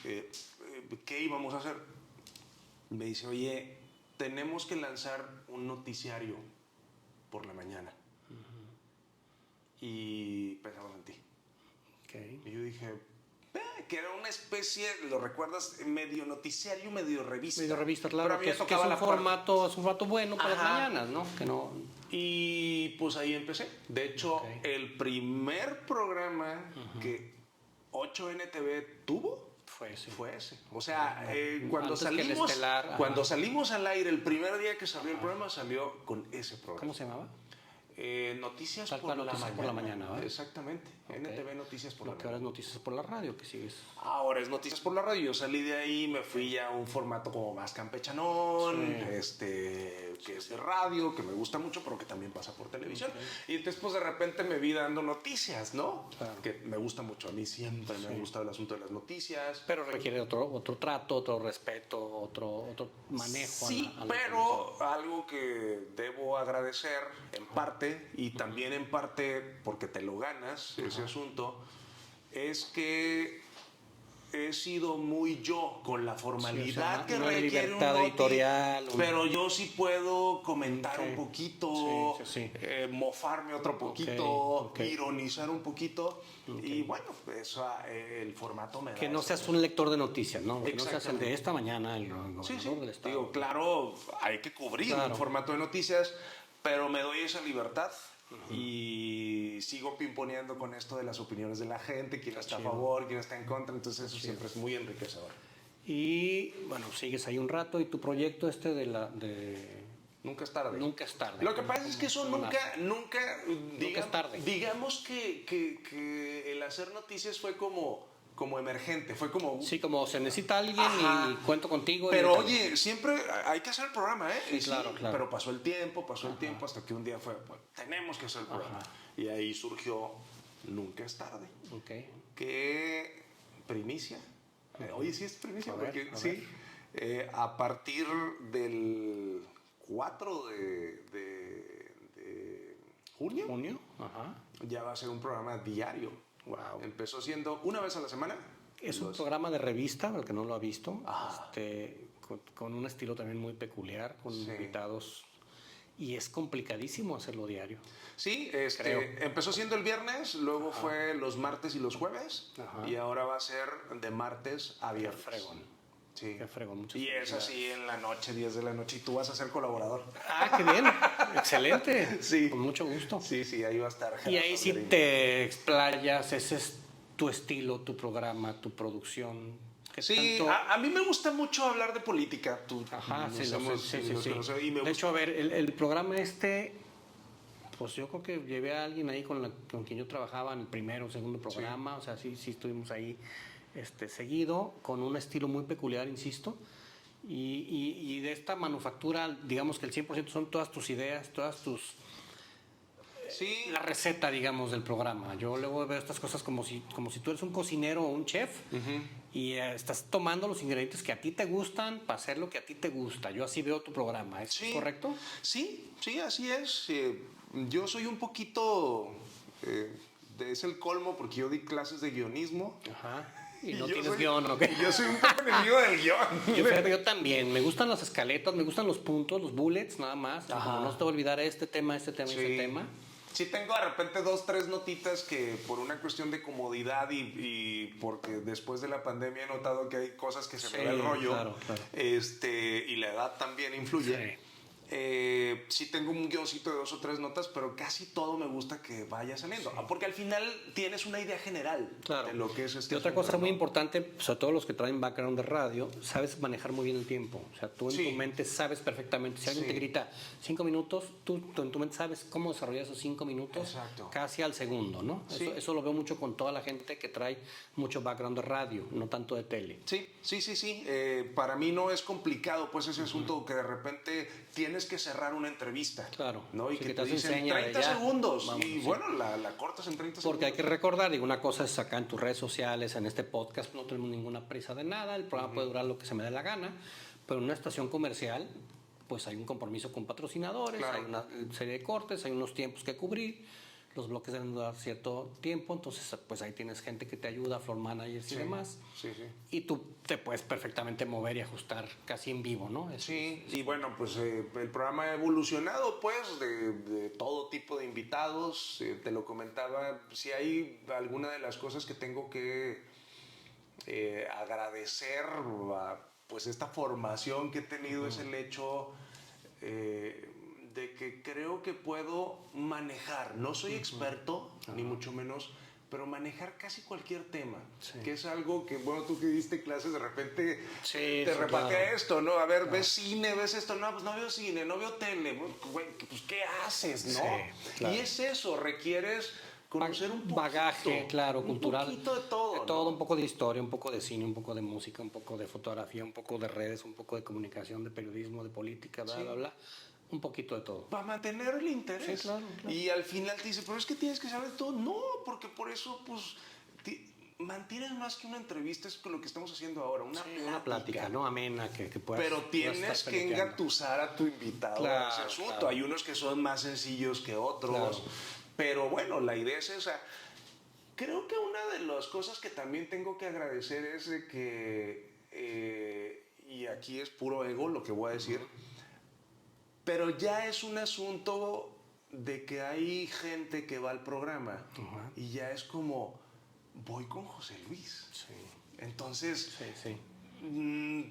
[SPEAKER 3] ¿qué íbamos a hacer? Me dice, oye, tenemos que lanzar un noticiario por la mañana. Y pensamos en ti.
[SPEAKER 2] Okay.
[SPEAKER 3] Y yo dije, que era una especie, ¿lo recuerdas? Medio noticiario, medio revista.
[SPEAKER 2] Medio revista, claro,
[SPEAKER 3] pero
[SPEAKER 2] que es un formato bueno para las mañanas, ¿no? Que no...
[SPEAKER 3] Y pues ahí empecé. De hecho, el primer programa que 8NTV tuvo fue ese. O sea, cuando salimos al aire, el primer día que salió el programa, salió con ese programa.
[SPEAKER 2] ¿Cómo se llamaba?
[SPEAKER 3] Noticias por la mañana. ¿Vale? Exactamente. NTV Noticias por la mañana.
[SPEAKER 2] Que ahora es Noticias por la Radio, que sigues.
[SPEAKER 3] Ahora es Noticias por la Radio. Yo salí de ahí, me fui ya a un formato como más campechanón, que es de radio, que me gusta mucho, pero que también pasa por televisión. Y después de repente me vi dando noticias, ¿no? Claro. Que me gusta mucho. A mí siempre me ha gustado el asunto de las noticias.
[SPEAKER 2] Pero requiere otro trato, otro respeto, otro manejo.
[SPEAKER 3] Sí, pero algo que debo agradecer en parte, y también en parte porque te lo ganas, ese asunto, es que he sido muy yo con la formalidad que
[SPEAKER 2] no hay
[SPEAKER 3] requiere
[SPEAKER 2] libertad
[SPEAKER 3] un noti,
[SPEAKER 2] editorial.
[SPEAKER 3] pero yo sí puedo comentar un poquito,
[SPEAKER 2] Sí.
[SPEAKER 3] mofarme otro poquito,
[SPEAKER 2] Ok.
[SPEAKER 3] ironizar un poquito, y bueno, eso el formato me da.
[SPEAKER 2] Que no
[SPEAKER 3] eso.
[SPEAKER 2] seas un lector de noticias, ¿no? Que no seas el
[SPEAKER 3] Exactamente.
[SPEAKER 2] de esta mañana, el gobernador
[SPEAKER 3] Sí,
[SPEAKER 2] del estado.
[SPEAKER 3] digo, claro, hay que cubrir
[SPEAKER 2] Claro.
[SPEAKER 3] un formato de noticias, pero me doy esa libertad y sigo pimponeando con esto de las opiniones de la gente, quién está a favor, quién está en contra, entonces eso siempre es muy enriquecedor.
[SPEAKER 2] Y bueno, sigues ahí un rato y tu proyecto
[SPEAKER 3] Nunca es tarde.
[SPEAKER 2] Nunca es tarde.
[SPEAKER 3] Lo que pasa es que eso nunca
[SPEAKER 2] es tarde.
[SPEAKER 3] Digamos que el hacer noticias fue como emergente, fue como...
[SPEAKER 2] Sí, como se necesita alguien
[SPEAKER 3] Ajá.
[SPEAKER 2] y cuento contigo.
[SPEAKER 3] Pero oye, siempre hay que hacer el programa, ¿eh?
[SPEAKER 2] Sí, claro.
[SPEAKER 3] Pero pasó el tiempo hasta que un día fue, pues, tenemos que hacer el programa. Y ahí surgió Nunca es tarde.
[SPEAKER 2] Ok.
[SPEAKER 3] ¿Qué primicia? Oye, sí es primicia,
[SPEAKER 2] A ver,
[SPEAKER 3] porque
[SPEAKER 2] a
[SPEAKER 3] sí, a partir del 4 de junio,
[SPEAKER 2] Ajá.
[SPEAKER 3] ya va a ser un programa diario.
[SPEAKER 2] Wow.
[SPEAKER 3] Empezó siendo una vez a la semana.
[SPEAKER 2] Es un programa de revista, para el que no lo ha visto,
[SPEAKER 3] Ah.
[SPEAKER 2] con un estilo también muy peculiar, con
[SPEAKER 3] Sí.
[SPEAKER 2] invitados. Y es complicadísimo hacerlo diario.
[SPEAKER 3] Sí,
[SPEAKER 2] Creo.
[SPEAKER 3] empezó siendo el viernes, luego fue los martes y los jueves,
[SPEAKER 2] Ajá.
[SPEAKER 3] y ahora va a ser de martes a viernes.
[SPEAKER 2] Fregón.
[SPEAKER 3] Sí.
[SPEAKER 2] Qué fregón, muchas
[SPEAKER 3] Y es
[SPEAKER 2] felicidades.
[SPEAKER 3] así en la noche, 10 de la noche, y tú vas a ser colaborador.
[SPEAKER 2] Ah, qué bien. Excelente.
[SPEAKER 3] Sí.
[SPEAKER 2] Con mucho gusto.
[SPEAKER 3] Sí, ahí va a estar.
[SPEAKER 2] Y ahí
[SPEAKER 3] Gerardo
[SPEAKER 2] sí
[SPEAKER 3] Algarín.
[SPEAKER 2] te explayas, ese es tu estilo, tu programa, tu producción. ¿Qué
[SPEAKER 3] Sí,
[SPEAKER 2] tanto-
[SPEAKER 3] a mí me gusta mucho hablar de política.
[SPEAKER 2] Ajá,
[SPEAKER 3] nos
[SPEAKER 2] sí, lo
[SPEAKER 3] hemos-
[SPEAKER 2] sé,
[SPEAKER 3] nos
[SPEAKER 2] sí.
[SPEAKER 3] conocemos, y me
[SPEAKER 2] De
[SPEAKER 3] gusta.
[SPEAKER 2] hecho, a ver, el programa pues yo creo que llevé a alguien ahí con quien yo trabajaba en el primero o segundo programa, o sea, sí estuvimos ahí seguido, con un estilo muy peculiar, insisto, y de esta manufactura, digamos que el 100% son todas tus ideas,
[SPEAKER 3] Sí,
[SPEAKER 2] la receta, digamos, del programa. Yo luego veo estas cosas como si tú eres un cocinero o un chef y estás tomando los ingredientes que a ti te gustan para hacer lo que a ti te gusta. Yo así veo tu programa, ¿es
[SPEAKER 3] Sí.
[SPEAKER 2] correcto?
[SPEAKER 3] Sí, así es. Yo soy un poquito... es el colmo porque yo di clases de guionismo.
[SPEAKER 2] Ajá. Y no
[SPEAKER 3] yo
[SPEAKER 2] tienes
[SPEAKER 3] soy-
[SPEAKER 2] guión, ¿ok?
[SPEAKER 3] y yo soy un poco enemigo del guión.
[SPEAKER 2] Yo también. Me gustan las escaletas, me gustan los puntos, los bullets, nada más.
[SPEAKER 3] Ajá.
[SPEAKER 2] Como no te voy a olvidar este tema,
[SPEAKER 3] Sí.
[SPEAKER 2] ese tema.
[SPEAKER 3] Sí tengo de repente 2, 3 notitas que por una cuestión de comodidad y porque después de la pandemia he notado que hay cosas que se me va el rollo.
[SPEAKER 2] Claro.
[SPEAKER 3] Y la edad también influye. Sí tengo un guioncito de 2 o 3 notas, pero casi todo me gusta que vaya saliendo. Porque al final tienes una idea general
[SPEAKER 2] Claro.
[SPEAKER 3] de lo que es
[SPEAKER 2] Y otra cosa muy importante, sobre todo los que traen background de radio, sabes manejar muy bien el tiempo. O sea, tú en
[SPEAKER 3] Sí.
[SPEAKER 2] tu mente sabes perfectamente. Si alguien
[SPEAKER 3] Sí.
[SPEAKER 2] te grita 5 minutos, tú en tu mente sabes cómo desarrollar esos 5 minutos
[SPEAKER 3] Exacto.
[SPEAKER 2] casi al segundo, ¿no?
[SPEAKER 3] Sí.
[SPEAKER 2] Eso lo veo mucho con toda la gente que trae mucho background de radio, no tanto de tele.
[SPEAKER 3] Sí. Para mí no es complicado, pues ese asunto que de repente tienes que cerrar una entrevista.
[SPEAKER 2] Claro.
[SPEAKER 3] ¿no? Y
[SPEAKER 2] Sí,
[SPEAKER 3] que
[SPEAKER 2] que
[SPEAKER 3] te
[SPEAKER 2] te
[SPEAKER 3] dicen
[SPEAKER 2] enseña de
[SPEAKER 3] 30
[SPEAKER 2] ya.
[SPEAKER 3] segundos.
[SPEAKER 2] Vamos,
[SPEAKER 3] y
[SPEAKER 2] sí.
[SPEAKER 3] bueno, la cortas en 30
[SPEAKER 2] Porque hay
[SPEAKER 3] segundos.
[SPEAKER 2] que recordar, digo, una cosa es acá en tus redes sociales, en este podcast, no tenemos ninguna prisa de nada, el programa puede durar lo que se me dé la gana, pero en una estación comercial, pues hay un compromiso con patrocinadores,
[SPEAKER 3] Claro.
[SPEAKER 2] hay una serie de cortes, hay unos tiempos que cubrir, los bloques deben durar cierto tiempo, entonces pues ahí tienes gente que te ayuda, floor managers y demás,
[SPEAKER 3] Sí.
[SPEAKER 2] y tú te puedes perfectamente mover y ajustar casi en vivo, ¿no?
[SPEAKER 3] Sí, y bueno, pues el programa ha evolucionado, pues, de todo tipo de invitados. Te lo comentaba, si hay alguna de las cosas que tengo que agradecer, pues esta formación que he tenido es el hecho de que creo que puedo manejar. No soy experto, ni mucho menos, pero manejar casi cualquier tema, que es algo que, bueno, tú que diste clases, de repente te repatea
[SPEAKER 2] claro.
[SPEAKER 3] esto, ¿no? A ver, ves cine, ves esto, no, pues no veo cine, no veo tele, güey, pues ¿qué haces, no?
[SPEAKER 2] Sí, claro.
[SPEAKER 3] Y es eso, requieres conocer un poquito,
[SPEAKER 2] bagaje, claro, cultural.
[SPEAKER 3] Un poquito de todo,
[SPEAKER 2] De
[SPEAKER 3] ¿no?
[SPEAKER 2] todo, un poco de historia, un poco de cine, un poco de música, un poco de fotografía, un poco de redes, un poco de comunicación, de periodismo, de política, bla, bla. Un poquito de todo.
[SPEAKER 3] Para mantener el interés.
[SPEAKER 2] Sí, claro.
[SPEAKER 3] Y al final te dice, pero es que tienes que saber todo. No, porque por eso, pues, mantienes más que una entrevista, es con lo que estamos haciendo ahora,
[SPEAKER 2] Una plática, ¿no? Amena, que puedas.
[SPEAKER 3] Pero tienes
[SPEAKER 2] puedas estar
[SPEAKER 3] que
[SPEAKER 2] peloteando.
[SPEAKER 3] engatusar a tu invitado
[SPEAKER 2] Claro,
[SPEAKER 3] a ese asunto.
[SPEAKER 2] claro.
[SPEAKER 3] Hay unos que son más sencillos que otros.
[SPEAKER 2] Claro.
[SPEAKER 3] Pero bueno, la idea es esa. Creo que una de las cosas que también tengo que agradecer es de que, y aquí es puro ego lo que voy a decir, pero ya es un asunto de que hay gente que va al programa y ya es como, voy con José Luis.
[SPEAKER 2] Sí.
[SPEAKER 3] Entonces,
[SPEAKER 2] Sí.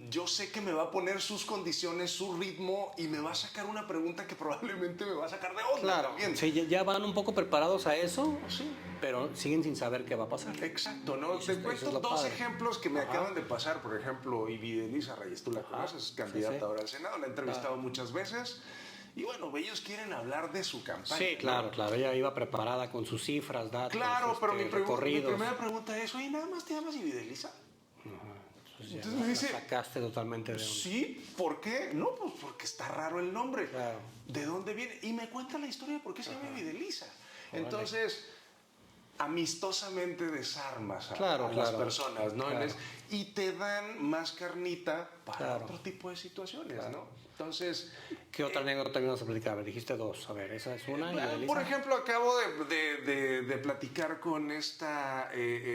[SPEAKER 3] Yo sé que me va a poner sus condiciones, su ritmo y me va a sacar una pregunta que probablemente me va a sacar de onda.
[SPEAKER 2] Claro,
[SPEAKER 3] también.
[SPEAKER 2] sí, ya van un poco preparados a eso,
[SPEAKER 3] Sí.
[SPEAKER 2] pero siguen sin saber qué va a pasar.
[SPEAKER 3] Exacto, ¿no?
[SPEAKER 2] Eso
[SPEAKER 3] Te
[SPEAKER 2] es
[SPEAKER 3] cuento
[SPEAKER 2] lo
[SPEAKER 3] dos
[SPEAKER 2] padre.
[SPEAKER 3] ejemplos que me acaban de pasar. Por ejemplo, Ivy Elisa Reyes, tú la conoces, candidata
[SPEAKER 2] sí.
[SPEAKER 3] ahora al Senado, la he entrevistado muchas veces. Y bueno, ellos quieren hablar de su campaña.
[SPEAKER 2] Sí, claro,
[SPEAKER 3] ¿no?
[SPEAKER 2] claro. Ella iba preparada con sus cifras, datos,
[SPEAKER 3] Claro, pero mi
[SPEAKER 2] recorridos.
[SPEAKER 3] primera pregunta es, oye, ¿nada más te llamas Ivy Elisa?
[SPEAKER 2] Pues ya
[SPEAKER 3] Entonces me dice,
[SPEAKER 2] la sacaste totalmente de onda.
[SPEAKER 3] Sí, ¿por qué? No, pues porque está raro el nombre.
[SPEAKER 2] Claro.
[SPEAKER 3] ¿De dónde viene? Y me cuenta la historia de por qué se llama Ivy Elisa. Entonces, amistosamente desarmas a las personas, ¿no?
[SPEAKER 2] Claro.
[SPEAKER 3] Y te dan más carnita para
[SPEAKER 2] Claro.
[SPEAKER 3] otro tipo de situaciones, ¿no? Entonces,
[SPEAKER 2] ¿Qué otra anécdota me ibas a platicar? A ver, dijiste dos. A ver, esa es una. ¿Y Elisa?
[SPEAKER 3] por ejemplo, acabo de platicar con esta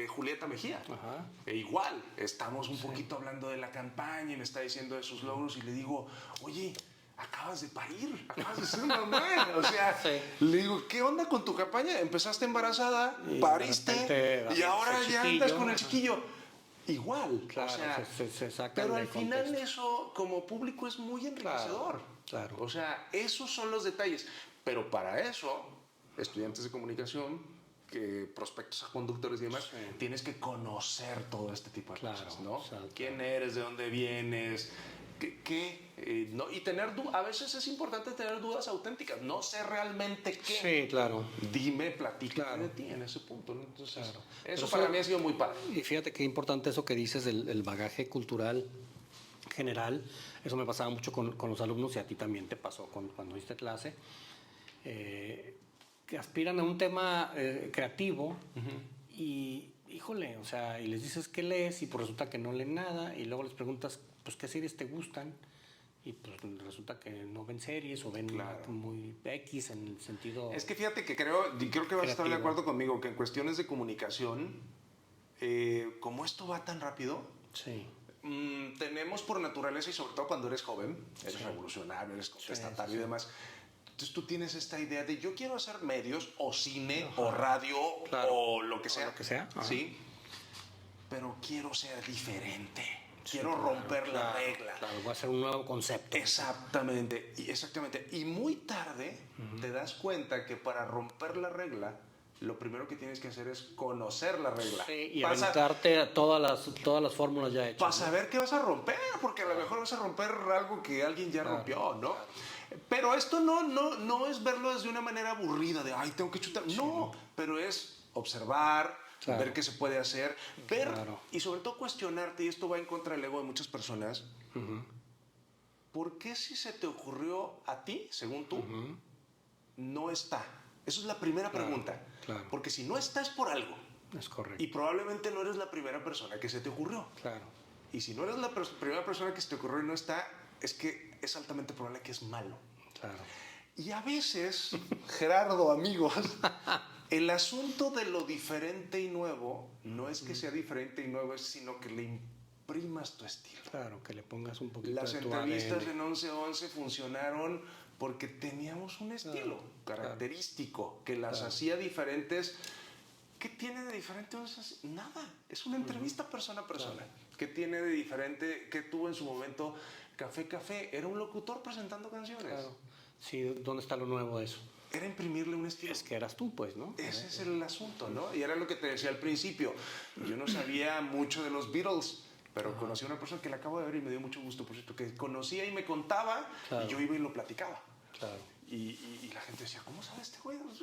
[SPEAKER 3] Julieta Mejía.
[SPEAKER 2] Ajá.
[SPEAKER 3] Igual, estamos un poquito hablando de la campaña y me está diciendo de sus logros y le digo, oye, acabas de parir, acabas de ser mamá. O sea, le digo, ¿qué onda con tu campaña? Empezaste embarazada,
[SPEAKER 2] Y
[SPEAKER 3] pariste
[SPEAKER 2] de repente,
[SPEAKER 3] y ahora
[SPEAKER 2] el
[SPEAKER 3] ya
[SPEAKER 2] chiquillo.
[SPEAKER 3] andas con el chiquillo. Igual,
[SPEAKER 2] Claro,
[SPEAKER 3] o sea,
[SPEAKER 2] se sacan
[SPEAKER 3] pero
[SPEAKER 2] del
[SPEAKER 3] al final
[SPEAKER 2] contexto.
[SPEAKER 3] eso como público es muy enriquecedor.
[SPEAKER 2] Claro.
[SPEAKER 3] O sea, esos son los detalles. Pero para eso, estudiantes de comunicación, prospectos a conductores y demás, tienes que conocer todo este tipo de cosas, ¿no?
[SPEAKER 2] Exacto.
[SPEAKER 3] ¿Quién eres? ¿De dónde vienes? ¿No? Y a veces es importante tener dudas auténticas. No sé realmente qué.
[SPEAKER 2] Sí, claro.
[SPEAKER 3] Dime, platícame
[SPEAKER 2] Claro.
[SPEAKER 3] de ti en ese punto, ¿no? Entonces,
[SPEAKER 2] Claro.
[SPEAKER 3] eso
[SPEAKER 2] Pero
[SPEAKER 3] para mí ha sido muy padre.
[SPEAKER 2] Y fíjate qué importante eso que dices del bagaje cultural general. Eso me pasaba mucho con los alumnos y a ti también te pasó cuando diste clase. Que aspiran a un tema creativo y, híjole, o sea, y les dices qué lees y pues resulta que no leen nada y luego les preguntas, pues, ¿qué series te gustan? Y pues resulta que no ven series o ven muy X en el sentido...
[SPEAKER 3] Es que fíjate que creo que vas a estar de acuerdo conmigo que en cuestiones de comunicación, como esto va tan rápido,
[SPEAKER 2] Sí.
[SPEAKER 3] Tenemos por naturaleza y sobre todo cuando eres joven, eres revolucionario, eres contestatario y demás. Entonces tú tienes esta idea de yo quiero hacer medios o cine o radio o lo que sea.
[SPEAKER 2] Lo que sea.
[SPEAKER 3] Sí. Pero quiero ser diferente. Quiero romper la regla.
[SPEAKER 2] Claro, voy a hacer un nuevo concepto.
[SPEAKER 3] Exactamente. Y muy tarde te das cuenta que para romper la regla, lo primero que tienes que hacer es conocer la regla.
[SPEAKER 2] Sí, y aventarte a todas las fórmulas ya hechas.
[SPEAKER 3] Para saber qué vas a romper, porque a lo mejor vas a romper algo que alguien ya rompió, ¿no? Pero esto no es verlo desde una manera aburrida, de, ay, tengo que chutar. No, pero es observar, ver qué se puede hacer, ver y sobre todo cuestionarte, y esto va en contra del ego de muchas personas. ¿Por qué si se te ocurrió a ti, según tú, no está? Eso es la primera pregunta.
[SPEAKER 2] Claro.
[SPEAKER 3] Porque si no está es por algo.
[SPEAKER 2] Es correcto.
[SPEAKER 3] Y probablemente no eres la primera persona que se te ocurrió.
[SPEAKER 2] Claro.
[SPEAKER 3] Y si no eres la primera persona que se te ocurrió y no está, es que es altamente probable que es malo.
[SPEAKER 2] Claro.
[SPEAKER 3] Y a veces, Gerardo, amigos, el asunto de lo diferente y nuevo no es que sea diferente y nuevo, sino que le imprimas tu estilo.
[SPEAKER 2] Claro, que le pongas un poquito
[SPEAKER 3] Las
[SPEAKER 2] de tu
[SPEAKER 3] entrevistas
[SPEAKER 2] ADN.
[SPEAKER 3] en 11-11 funcionaron porque teníamos un estilo característico que las hacía diferentes. ¿Qué tiene de diferente? Nada. Es una entrevista persona a persona. ¿Qué tiene de diferente? ¿Qué tuvo en su momento Café Café? Era un locutor presentando canciones.
[SPEAKER 2] Claro. Sí, ¿dónde está lo nuevo de eso?
[SPEAKER 3] Era imprimirle un estilo.
[SPEAKER 2] Es que eras tú, pues, ¿no?
[SPEAKER 3] Ese es el asunto, ¿no? Y era lo que te decía al principio. Yo no sabía mucho de los Beatles, pero conocí a una persona que la acabo de ver y me dio mucho gusto, por cierto, que conocía y me contaba y yo iba y lo platicaba.
[SPEAKER 2] Claro.
[SPEAKER 3] Y la gente decía, ¿cómo sabe este güey? Pues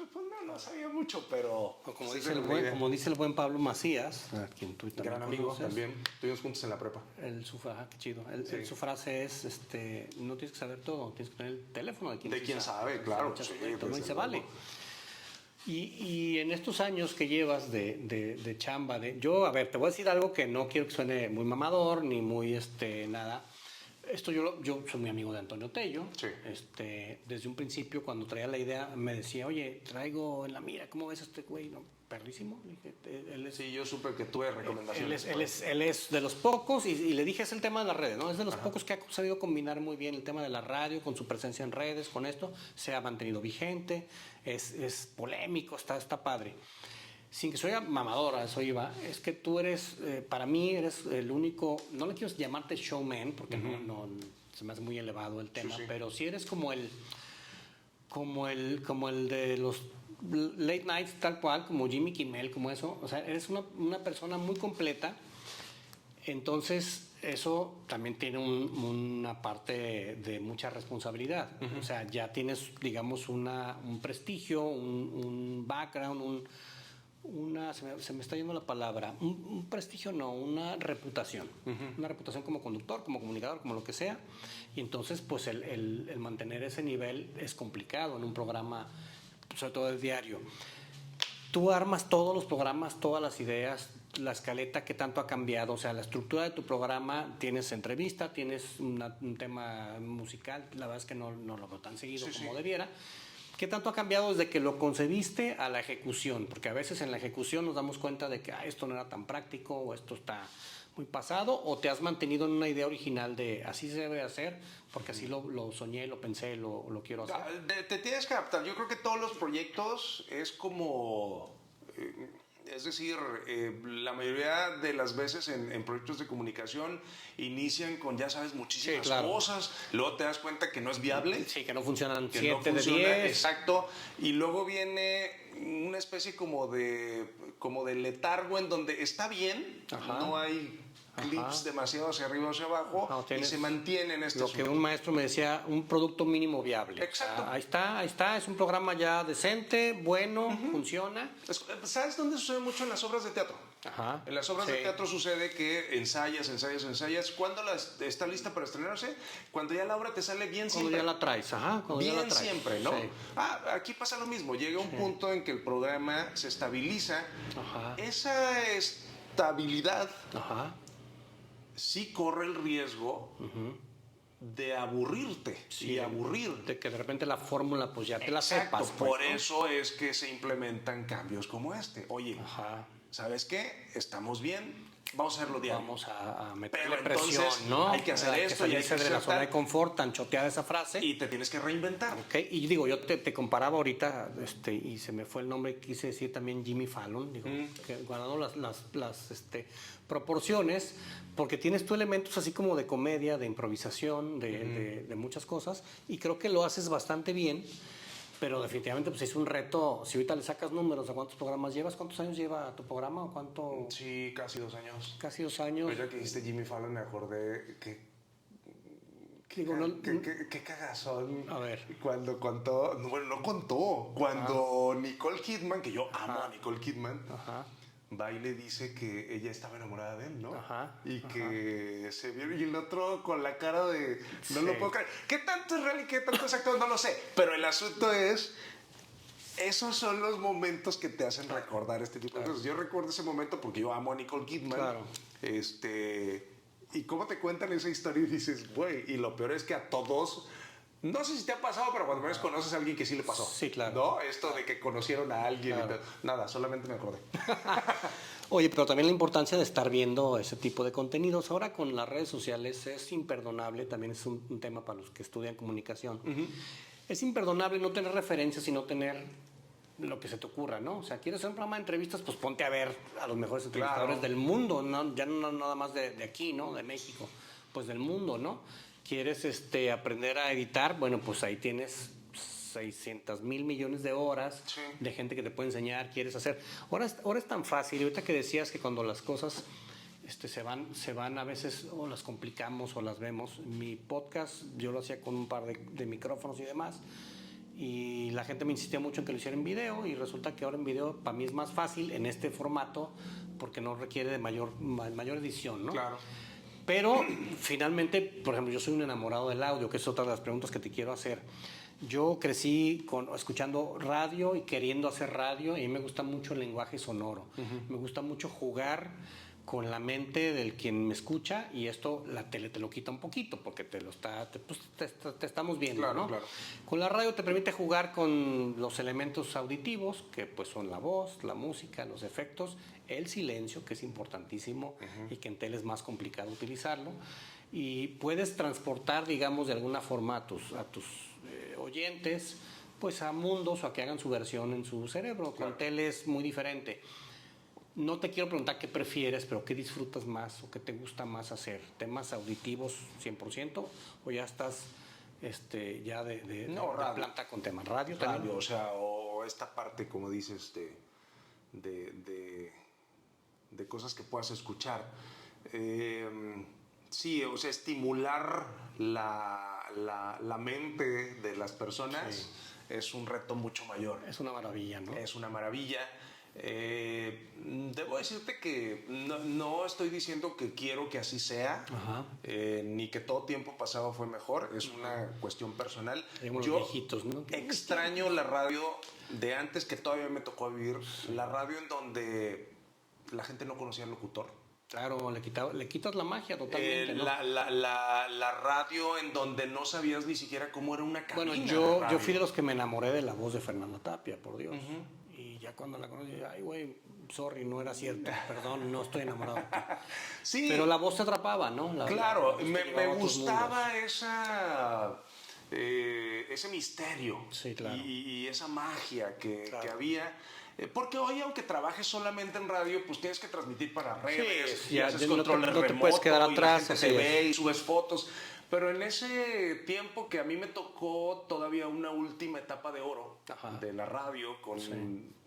[SPEAKER 3] no sabía mucho, pero...
[SPEAKER 2] O como dice el buen Pablo Macías, a quien tú también
[SPEAKER 3] gran amigo
[SPEAKER 2] conoces,
[SPEAKER 3] también, estuvimos juntos en la prepa.
[SPEAKER 2] Qué chido. Su frase es, no tienes que saber todo, tienes que tener el teléfono de quien
[SPEAKER 3] De quien sabe, claro.
[SPEAKER 2] Sí, ¿no? Y se vale. Y en estos años que llevas de chamba, yo, a ver, te voy a decir algo que no quiero que suene muy mamador, ni muy nada. Esto yo soy muy amigo de Antonio Tello.
[SPEAKER 3] Sí.
[SPEAKER 2] Desde un principio, cuando traía la idea, me decía, oye, traigo en la mira, ¿cómo ves a este güey? No, perrísimo. Él es,
[SPEAKER 3] Sí, yo supe que tuve recomendaciones.
[SPEAKER 2] él es de los pocos, y le dije, es el tema de las redes, ¿no? Es de los pocos que ha sabido combinar muy bien el tema de la radio con su presencia en redes, con esto, se ha mantenido vigente, es polémico, está padre. Sin que soy mamadora, eso iba, es que tú eres, para mí eres el único, no le quiero llamarte showman, porque no se me hace muy elevado el tema, pero sí eres como el de los late nights, tal cual, como Jimmy Kimmel, como eso. O sea, eres una persona muy completa. Entonces, eso también tiene una parte de mucha responsabilidad. O sea, ya tienes, digamos, un prestigio, un background, se me está yendo la palabra, un prestigio no, una reputación. Una reputación como conductor, como comunicador, como lo que sea. Y entonces, pues, el mantener ese nivel es complicado en un programa, sobre todo el diario. Tú armas todos los programas, todas las ideas, la escaleta que tanto ha cambiado, o sea, la estructura de tu programa, tienes entrevista, tienes un tema musical, la verdad es que no lo veo tan seguido como debiera. ¿Qué tanto ha cambiado desde que lo concebiste a la ejecución? Porque a veces en la ejecución nos damos cuenta de que esto no era tan práctico o esto está muy pasado, o te has mantenido en una idea original de así se debe hacer, porque así lo soñé, lo pensé, lo quiero hacer.
[SPEAKER 3] Te tienes que adaptar. Yo creo que todos los proyectos es como... Es decir, la mayoría de las veces en proyectos de comunicación inician con, ya sabes, muchísimas cosas, luego te das cuenta que no es viable.
[SPEAKER 2] Sí, que no funcionan
[SPEAKER 3] que
[SPEAKER 2] 7
[SPEAKER 3] no funciona,
[SPEAKER 2] de 10.
[SPEAKER 3] Exacto, y luego viene una especie como de letargo en donde está bien, no hay clips demasiado hacia arriba o hacia abajo, y se mantiene en este
[SPEAKER 2] lo que un maestro me decía, un producto mínimo viable.
[SPEAKER 3] Exacto.
[SPEAKER 2] O sea, ahí está, es un programa ya decente, bueno, funciona.
[SPEAKER 3] ¿Sabes dónde sucede mucho? En las obras de teatro. En las obras de teatro sucede que ensayas. ¿Cuándo está lista para estrenarse? Cuando ya la obra te sale bien siempre.
[SPEAKER 2] Cuando ya la traes,
[SPEAKER 3] bien siempre, ¿no?
[SPEAKER 2] Sí.
[SPEAKER 3] Aquí pasa lo mismo. Llega un punto en que el programa se estabiliza. Esa estabilidad sí corre el riesgo de aburrirte y aburrir.
[SPEAKER 2] De que de repente la fórmula pues ya te la sepas.
[SPEAKER 3] Pues, por eso es que se implementan cambios como este. Oye, ¿sabes qué? Estamos bien, vamos a hacerlo diario.
[SPEAKER 2] Vamos a meterle
[SPEAKER 3] Pero
[SPEAKER 2] presión,
[SPEAKER 3] entonces,
[SPEAKER 2] ¿no?
[SPEAKER 3] hay que hacer esto y hay que
[SPEAKER 2] salirse de la
[SPEAKER 3] hacer
[SPEAKER 2] zona de confort, tan choteada esa frase.
[SPEAKER 3] Y te tienes que reinventar.
[SPEAKER 2] Okay. Y digo, yo te comparaba ahorita, y se me fue el nombre, quise decir también Jimmy Fallon, digo, que guardando las proporciones, porque tienes tú elementos así como de comedia, de improvisación, de muchas cosas, y creo que lo haces bastante bien, pero definitivamente pues es un reto. Si ahorita le sacas números a cuántos programas llevas, ¿cuántos años lleva tu programa o cuánto?
[SPEAKER 3] Sí, casi 2 años.
[SPEAKER 2] Casi 2 años.
[SPEAKER 3] Pero ya que dijiste Jimmy Fallon me acordé que...
[SPEAKER 2] Digo,
[SPEAKER 3] ¿Qué cagazón?
[SPEAKER 2] A ver.
[SPEAKER 3] Cuando contó, no contó, cuando Nicole Kidman, que yo amo a Nicole Kidman, va y le dice que ella estaba enamorada de él, ¿no? Y que se vio, y el otro con la cara de no lo puedo creer. ¿Qué tanto es real y qué tanto es actor? No lo sé. Pero el asunto es, esos son los momentos que te hacen recordar este tipo de cosas. Yo recuerdo ese momento porque yo amo a Nicole Kidman. Y cómo te cuentan esa historia y dices, güey, y lo peor es que a todos, no sé si te ha pasado, pero cuando menos conoces a alguien que sí le pasó.
[SPEAKER 2] Sí, claro.
[SPEAKER 3] ¿No? Esto de que conocieron a alguien. Claro. Nada, solamente me acordé.
[SPEAKER 2] Oye, pero también la importancia de estar viendo ese tipo de contenidos. Ahora con las redes sociales es imperdonable, también es un tema para los que estudian comunicación. Es imperdonable no tener referencias y no tener lo que se te ocurra, ¿no? O sea, quieres hacer un programa de entrevistas, pues ponte a ver a los mejores entrevistadores del mundo, ¿no? Ya no nada más de aquí, ¿no? De México, pues del mundo, ¿no? ¿Quieres aprender a editar? Bueno, pues ahí tienes 600,000 millones de horas de gente que te puede enseñar, quieres hacer. Ahora es tan fácil, ahorita que decías que cuando las cosas se van a veces, o las complicamos o las vemos. Mi podcast yo lo hacía con un par de micrófonos y demás, y la gente me insistía mucho en que lo hiciera en video, y resulta que ahora en video para mí es más fácil en este formato porque no requiere de mayor edición, ¿no?
[SPEAKER 3] Claro.
[SPEAKER 2] Pero finalmente, por ejemplo, yo soy un enamorado del audio, que es otra de las preguntas que te quiero hacer. Yo crecí escuchando radio y queriendo hacer radio, y a mí me gusta mucho el lenguaje sonoro. Me gusta mucho jugar con la mente del quien me escucha, y esto la tele te lo quita un poquito porque te estamos viendo,
[SPEAKER 3] Claro,
[SPEAKER 2] ¿no?
[SPEAKER 3] claro.
[SPEAKER 2] Con la radio te permite jugar con los elementos auditivos, que pues son la voz, la música, los efectos, el silencio, que es importantísimo y que en tele es más complicado utilizarlo, y puedes transportar, digamos, de alguna forma a tus oyentes pues a mundos o a que hagan su versión en su cerebro.
[SPEAKER 3] Claro.
[SPEAKER 2] Con tele es muy diferente. No te quiero preguntar qué prefieres, pero qué disfrutas más o qué te gusta más hacer. ¿Temas auditivos 100% o ya estás ya de planta con temas? ¿Radio también?
[SPEAKER 3] Radio, o sea, o esta parte, como dices, de cosas que puedas escuchar. Sí, o sea, estimular la mente de las personas es un reto mucho mayor.
[SPEAKER 2] Es una maravilla, ¿no?
[SPEAKER 3] Es una maravilla. Debo decirte que no estoy diciendo que quiero que así sea, ni que todo tiempo pasado fue mejor, es una cuestión personal.
[SPEAKER 2] Yo viejitos, ¿no?
[SPEAKER 3] Extraño la radio de antes, que todavía me tocó vivir, la radio en donde la gente no conocía al locutor.
[SPEAKER 2] Claro, le quitas la magia totalmente, ¿no?
[SPEAKER 3] La radio en donde no sabías ni siquiera cómo era una cabina.
[SPEAKER 2] Bueno, yo fui de los que me enamoré de la voz de Fernanda Tapia, por Dios. Y ya cuando la conocí, ay, güey, sorry, no era cierto, perdón, no estoy enamorado de ti.
[SPEAKER 3] Sí.
[SPEAKER 2] Pero la voz te atrapaba, ¿no?
[SPEAKER 3] Claro, me gustaba ese misterio,
[SPEAKER 2] sí, claro,
[SPEAKER 3] y esa magia que había. Porque hoy, aunque trabajes solamente en radio, pues tienes que transmitir para redes,
[SPEAKER 2] sí,
[SPEAKER 3] y
[SPEAKER 2] ya
[SPEAKER 3] haces
[SPEAKER 2] no
[SPEAKER 3] controles
[SPEAKER 2] te puedes quedar atrás,
[SPEAKER 3] y la gente te ve y subes fotos. Pero en ese tiempo que a mí me tocó todavía una última etapa de oro de la radio, con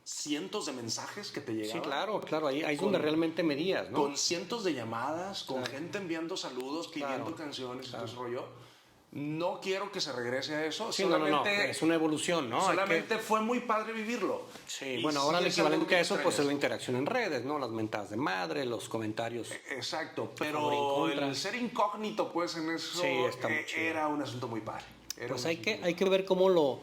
[SPEAKER 3] cientos de mensajes que te llegaban.
[SPEAKER 2] Sí, claro, ahí es donde realmente medías, ¿no?
[SPEAKER 3] Con cientos de llamadas, con gente enviando saludos, pidiendo canciones y todo ese rollo. No quiero que se regrese a eso.
[SPEAKER 2] Sí, solamente no. Es una evolución, ¿no?
[SPEAKER 3] Solamente fue muy padre vivirlo.
[SPEAKER 2] Sí, bueno, ahora el equivalente a eso pues es la interacción en redes, ¿no? Las mentadas de madre, los comentarios.
[SPEAKER 3] Exacto, pero el ser incógnito pues en eso era un asunto muy padre.
[SPEAKER 2] Pues hay que ver cómo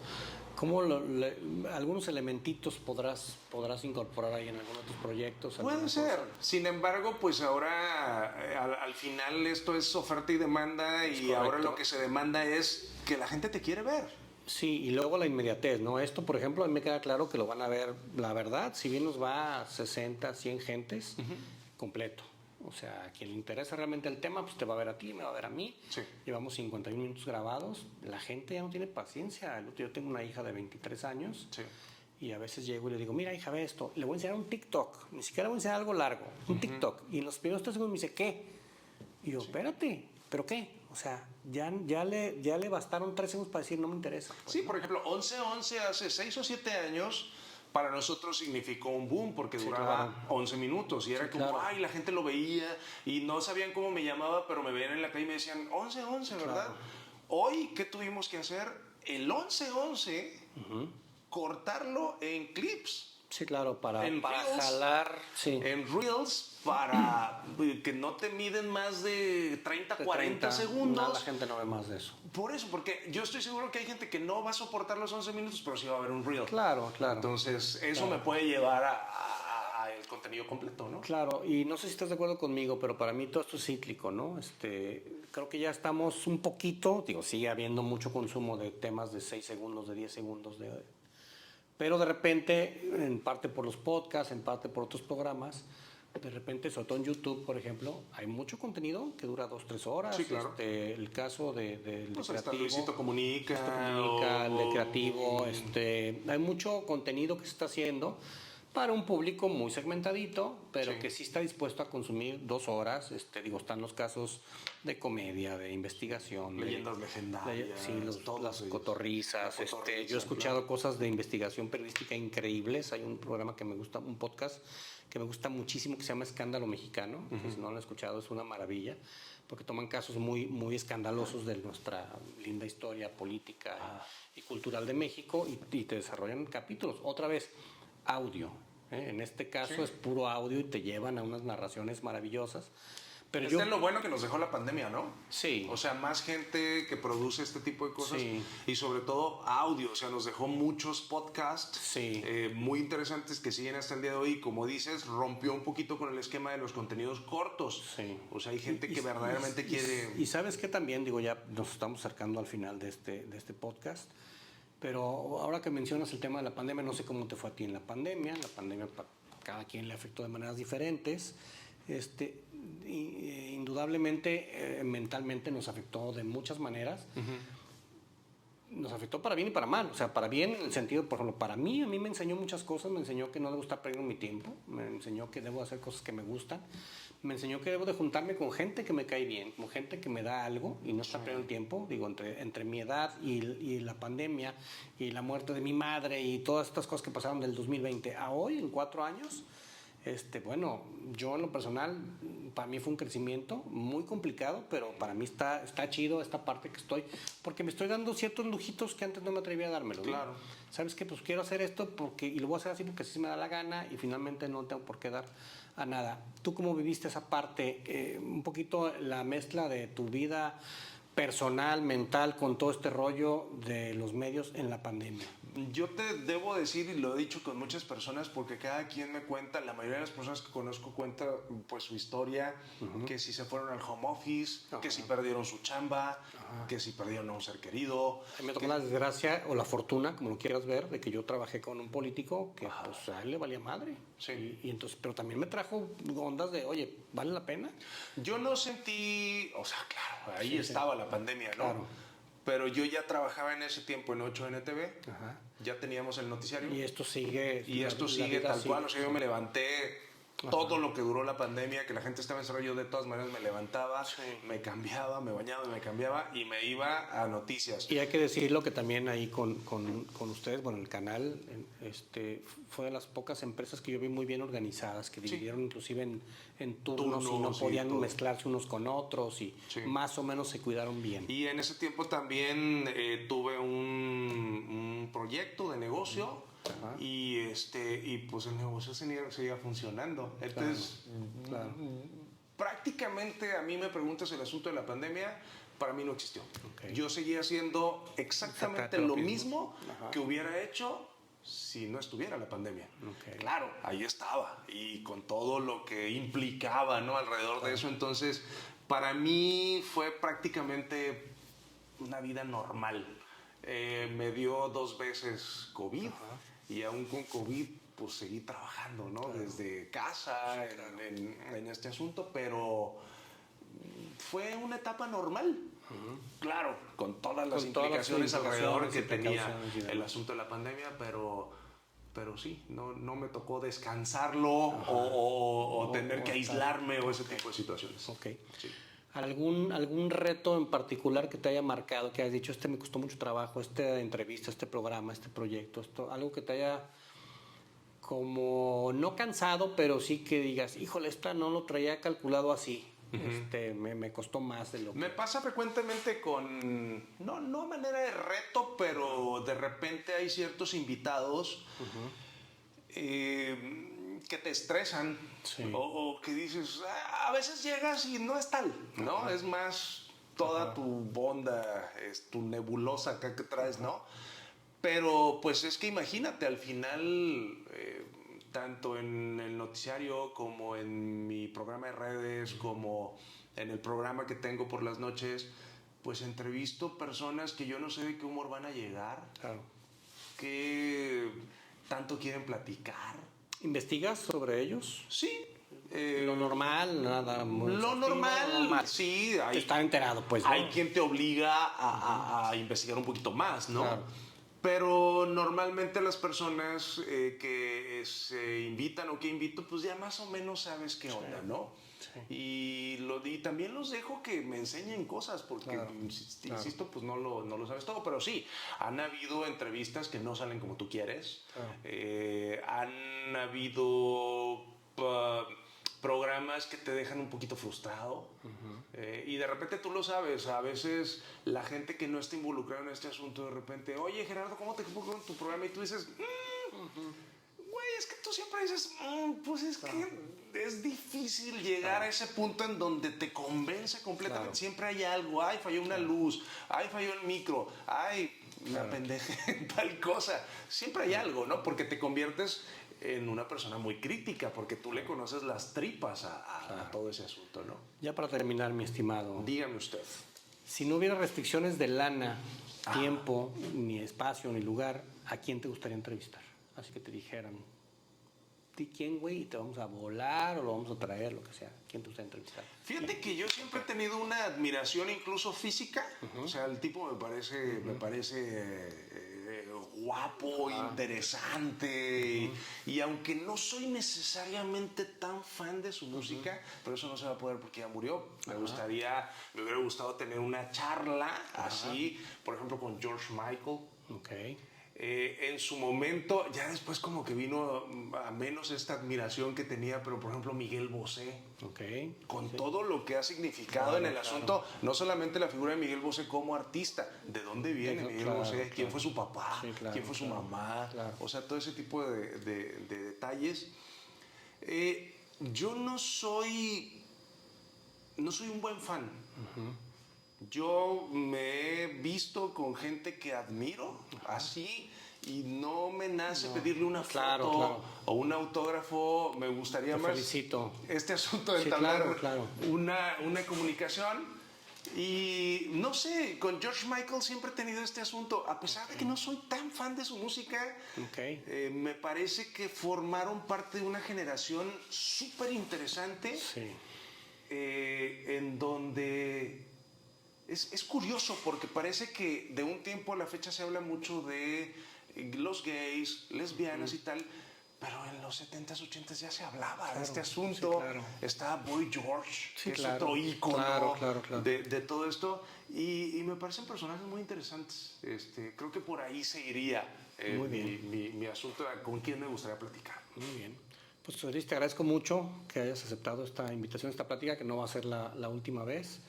[SPEAKER 2] algunos elementitos podrás incorporar ahí en algunos de tus proyectos.
[SPEAKER 3] Puede ser. Sin embargo, pues ahora al final esto es oferta y demanda, y ahora lo que se demanda es que la gente te quiere ver.
[SPEAKER 2] Sí, y luego la inmediatez, ¿no? Esto, por ejemplo, a mí me queda claro que lo van a ver, la verdad, si bien nos va a 60, 100 gentes, completo. O sea, a quien le interesa realmente el tema, pues te va a ver a ti, me va a ver a mí.
[SPEAKER 3] Sí.
[SPEAKER 2] Llevamos 51 minutos grabados. La gente ya no tiene paciencia. Yo tengo una hija de 23 años.
[SPEAKER 3] Sí.
[SPEAKER 2] Y a veces llego y le digo, mira, hija, ve esto. Le voy a enseñar un TikTok. Ni siquiera le voy a enseñar algo largo. Un TikTok. Y en los primeros 3 segundos me dice, ¿qué? Y yo, espérate, ¿pero qué? O sea, ya le bastaron 3 segundos para decir, no me interesa. Pues,
[SPEAKER 3] sí, por ejemplo, 11-11 hace 6 o 7 años... Para nosotros significó un boom porque duraba 11 minutos y era como, ay, la gente lo veía y no sabían cómo me llamaba, pero me veían en la calle y me decían 11-11, ¿verdad? Claro. Hoy, ¿qué tuvimos que hacer? El 11-11, cortarlo en clips.
[SPEAKER 2] Sí, claro, para
[SPEAKER 3] reels,
[SPEAKER 2] jalar. Sí.
[SPEAKER 3] En Reels, para que no te miden más de 30-40 segundos.
[SPEAKER 2] No, la gente no ve más de eso.
[SPEAKER 3] Por eso, porque yo estoy seguro que hay gente que no va a soportar los 11 minutos, pero sí va a ver un Reel.
[SPEAKER 2] Claro.
[SPEAKER 3] Entonces, eso me puede llevar a el contenido completo, ¿no?
[SPEAKER 2] Claro, y no sé si estás de acuerdo conmigo, pero para mí todo esto es cíclico, ¿no? Creo que ya estamos un poquito, sigue habiendo mucho consumo de temas de 6 segundos, de 10 segundos, pero de repente, en parte por los podcasts, en parte por otros programas, de repente, sobre todo en YouTube, por ejemplo, hay mucho contenido que dura 2-3 horas.
[SPEAKER 3] Sí, claro.
[SPEAKER 2] El caso del
[SPEAKER 3] pues
[SPEAKER 2] creativo.
[SPEAKER 3] Luisito Comunica.
[SPEAKER 2] El de creativo. Hay mucho contenido que se está haciendo para un público muy segmentadito, pero que sí está dispuesto a consumir 2 horas. Están los casos de comedia, de investigación.
[SPEAKER 3] Leyendas legendarias.
[SPEAKER 2] Sí, las cotorrizas. Yo he escuchado cosas de investigación periodística increíbles. Hay un programa que me gusta, un podcast que me gusta muchísimo, que se llama Escándalo Mexicano, que si no lo han escuchado es una maravilla, porque toman casos muy, muy escandalosos de nuestra linda historia política y cultural de México y te desarrollan capítulos. Otra vez, audio. En este caso es puro audio y te llevan a unas narraciones maravillosas. Pero
[SPEAKER 3] Es lo bueno que nos dejó la pandemia, ¿no?
[SPEAKER 2] Sí.
[SPEAKER 3] O sea, más gente que produce este tipo de cosas.
[SPEAKER 2] Sí.
[SPEAKER 3] Y sobre todo audio. O sea, nos dejó muchos podcasts
[SPEAKER 2] Sí.
[SPEAKER 3] muy interesantes que siguen hasta el día de hoy. Y como dices, rompió un poquito con el esquema de los contenidos cortos.
[SPEAKER 2] Sí.
[SPEAKER 3] O sea, hay gente que verdaderamente quiere...
[SPEAKER 2] Y sabes que también, digo, ya nos estamos acercando al final de este podcast, pero ahora que mencionas el tema de la pandemia, no sé cómo te fue a ti en la pandemia. La pandemia para cada quien le afectó de maneras diferentes. Indudablemente, mentalmente nos afectó de muchas maneras. Nos afectó para bien y para mal. O sea, para bien en el sentido, por ejemplo, para mí, a mí me enseñó muchas cosas. Me enseñó que no debo estar perdiendo mi tiempo. Me enseñó que debo hacer cosas que me gustan. Me enseñó que debo de juntarme con gente que me cae bien, con gente que me da algo y no estar perdiendo tiempo. Digo, entre mi edad y la pandemia y la muerte de mi madre y todas estas cosas que pasaron del 2020 a hoy, en 4 años, bueno, yo en lo personal, para mí fue un crecimiento muy complicado, pero para mí está chido esta parte que estoy, porque me estoy dando ciertos lujitos que antes no me atrevía a dármelo.
[SPEAKER 3] Claro.
[SPEAKER 2] ¿Sabes qué? Pues quiero hacer esto y lo voy a hacer así porque así se me da la gana y finalmente no tengo por qué dar a nada. ¿Tú cómo viviste esa parte? Un poquito la mezcla de tu vida personal, mental, con todo este rollo de los medios en la pandemia.
[SPEAKER 3] Yo te debo decir, y lo he dicho con muchas personas, porque cada quien me cuenta, la mayoría de las personas que conozco cuenta pues su historia, que si se fueron al home office, que si perdieron su chamba, que si perdieron a un ser querido.
[SPEAKER 2] A mí me tocó la desgracia o la fortuna, como lo quieras ver, de que yo trabajé con un político que pues a él le valía madre.
[SPEAKER 3] Sí.
[SPEAKER 2] Y entonces, pero también me trajo ondas de, oye, ¿vale la pena?
[SPEAKER 3] Yo no sentí, o sea, claro, ahí estaba la pandemia, ¿no?
[SPEAKER 2] Claro.
[SPEAKER 3] Pero yo ya trabajaba en ese tiempo en 8NTV, ya teníamos el noticiario.
[SPEAKER 2] Y esto sigue.
[SPEAKER 3] Y esto sigue tal cual, o sea, yo me levanté todo lo que duró la pandemia, que la gente estaba encerrada, yo de todas maneras me levantaba, me cambiaba, me bañaba, me cambiaba y me iba a noticias.
[SPEAKER 2] Y hay que decirlo que también ahí con ustedes, bueno, el canal fue de las pocas empresas que yo vi muy bien organizadas, que dividieron inclusive en turnos y no podían mezclarse unos con otros y más o menos se cuidaron bien.
[SPEAKER 3] Y en ese tiempo también tuve un proyecto de negocio. Y pues el negocio seguía funcionando. Entonces, prácticamente a mí me preguntas el asunto de la pandemia, para mí no existió. Yo seguía haciendo exactamente lo mismo que hubiera hecho si no estuviera la pandemia. Claro, ahí estaba y con todo lo que implicaba, ¿no? Alrededor de eso. Entonces, para mí fue prácticamente una vida normal. Me dio 2 veces COVID. Y aún con COVID, pues seguí trabajando, ¿no? Desde casa, en este asunto, pero fue una etapa normal. Claro, con todas las implicaciones alrededor que tenía el asunto de la pandemia, pero sí, no me tocó descansarlo o tener que aislarme o ese tipo de situaciones. Sí.
[SPEAKER 2] ¿Algún reto en particular que te haya marcado, que hayas dicho, me costó mucho trabajo, esta entrevista, este programa, este proyecto, algo que te haya como no cansado, pero sí que digas, híjole, esta no lo traía calculado así, me costó más de lo que...
[SPEAKER 3] Me pasa frecuentemente con, no a manera de reto, pero de repente hay ciertos invitados que te estresan o que dices, a veces llegas y no es tal, ¿no? Es más toda tu onda, tu nebulosa acá que traes, ¿no? Pero pues es que imagínate, al final, tanto en el noticiario como en mi programa de redes, como en el programa que tengo por las noches, pues entrevisto personas que yo no sé de qué humor van a llegar, que tanto quieren platicar.
[SPEAKER 2] ¿Investigas sobre ellos?
[SPEAKER 3] Sí.
[SPEAKER 2] Lo normal, nada muy...
[SPEAKER 3] Lo normal, sí.
[SPEAKER 2] Estar enterado, pues, ¿no?
[SPEAKER 3] Hay quien te obliga a investigar un poquito más, ¿no?
[SPEAKER 2] Claro.
[SPEAKER 3] Pero normalmente las personas que se invitan o que invito, pues ya más o menos sabes qué onda, ¿no? Sí. Y también los dejo que me enseñen cosas, porque, insisto, pues no lo sabes todo. Pero sí, han habido entrevistas que no salen como tú quieres. Han habido programas que te dejan un poquito frustrado. Y de repente tú lo sabes, a veces la gente que no está involucrada en este asunto, de repente, oye Gerardo, ¿cómo te fue con tu programa? Y tú dices, güey, es que tú siempre dices, pues es que es difícil llegar a ese punto en donde te convence completamente.
[SPEAKER 2] Claro.
[SPEAKER 3] Siempre hay algo, ay, falló una luz, ay, falló el micro, ay, me apendejé en tal cosa. Siempre hay algo, ¿no? Porque te conviertes en una persona muy crítica, porque tú le conoces las tripas a todo ese asunto, ¿no?
[SPEAKER 2] Ya para terminar, mi estimado,
[SPEAKER 3] Dígame usted.
[SPEAKER 2] si no hubiera restricciones de lana, tiempo, ni espacio, ni lugar, ¿a quién te gustaría entrevistar? Así que te dijeran, ¿de quién, güey? ¿Te vamos a volar o lo vamos a traer, lo que sea? ¿Quién te gustaría entrevistar?
[SPEAKER 3] Fíjate que yo siempre he tenido una admiración incluso física. O sea, el tipo me parece guapo, interesante. Y aunque no soy necesariamente tan fan de su música, pero eso no se va a poder porque ya murió. Me hubiera gustado tener una charla así, por ejemplo, con George Michael.
[SPEAKER 2] Ok.
[SPEAKER 3] En su momento, ya después como que vino a menos esta admiración que tenía, pero por ejemplo Miguel Bosé, con todo lo que ha significado en el asunto, no solamente la figura de Miguel Bosé como artista, de dónde viene Miguel Bosé, quién fue su papá, quién fue su mamá, o sea, todo ese tipo de detalles. Yo no soy un buen fan. Yo me he visto con gente que admiro así y no me nace pedirle una foto o un autógrafo. Me gustaría más este asunto de entablar una comunicación. Y no sé, con George Michael siempre he tenido este asunto. A pesar de que no soy tan fan de su música, me parece que formaron parte de una generación súper interesante en donde... Es curioso porque parece que de un tiempo a la fecha se habla mucho de los gays, lesbianas y tal, pero en los 70s, 80s ya se hablaba de este asunto. Estaba Boy George, que es otro ícono de todo esto, y me parecen personajes muy interesantes. Creo que por ahí se iría mi asunto de con quién me gustaría platicar.
[SPEAKER 2] Muy bien. Pues Luis, te agradezco mucho que hayas aceptado esta invitación, esta plática, que no va a ser la última vez.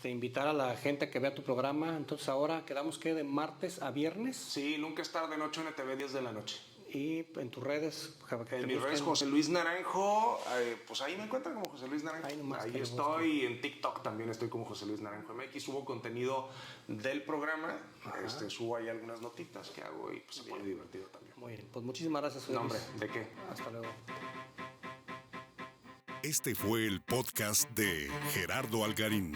[SPEAKER 2] Invitar a la gente a que vea tu programa. Entonces ahora quedamos que de martes a viernes.
[SPEAKER 3] Sí, nunca es tarde, 8 NTV, 10 de la noche.
[SPEAKER 2] Y en tus redes.
[SPEAKER 3] En mis redes, José Luis Naranjo, pues ahí me encuentran como José Luis Naranjo. Ahí estoy, en TikTok también estoy como José Luis Naranjo MX. Subo contenido del programa, subo ahí algunas notitas que hago y pues se pone divertido también.
[SPEAKER 2] Muy bien, pues muchísimas gracias.
[SPEAKER 3] No, hombre, ¿de qué?
[SPEAKER 2] Hasta luego.
[SPEAKER 1] Este fue el podcast de Gerardo Algarín.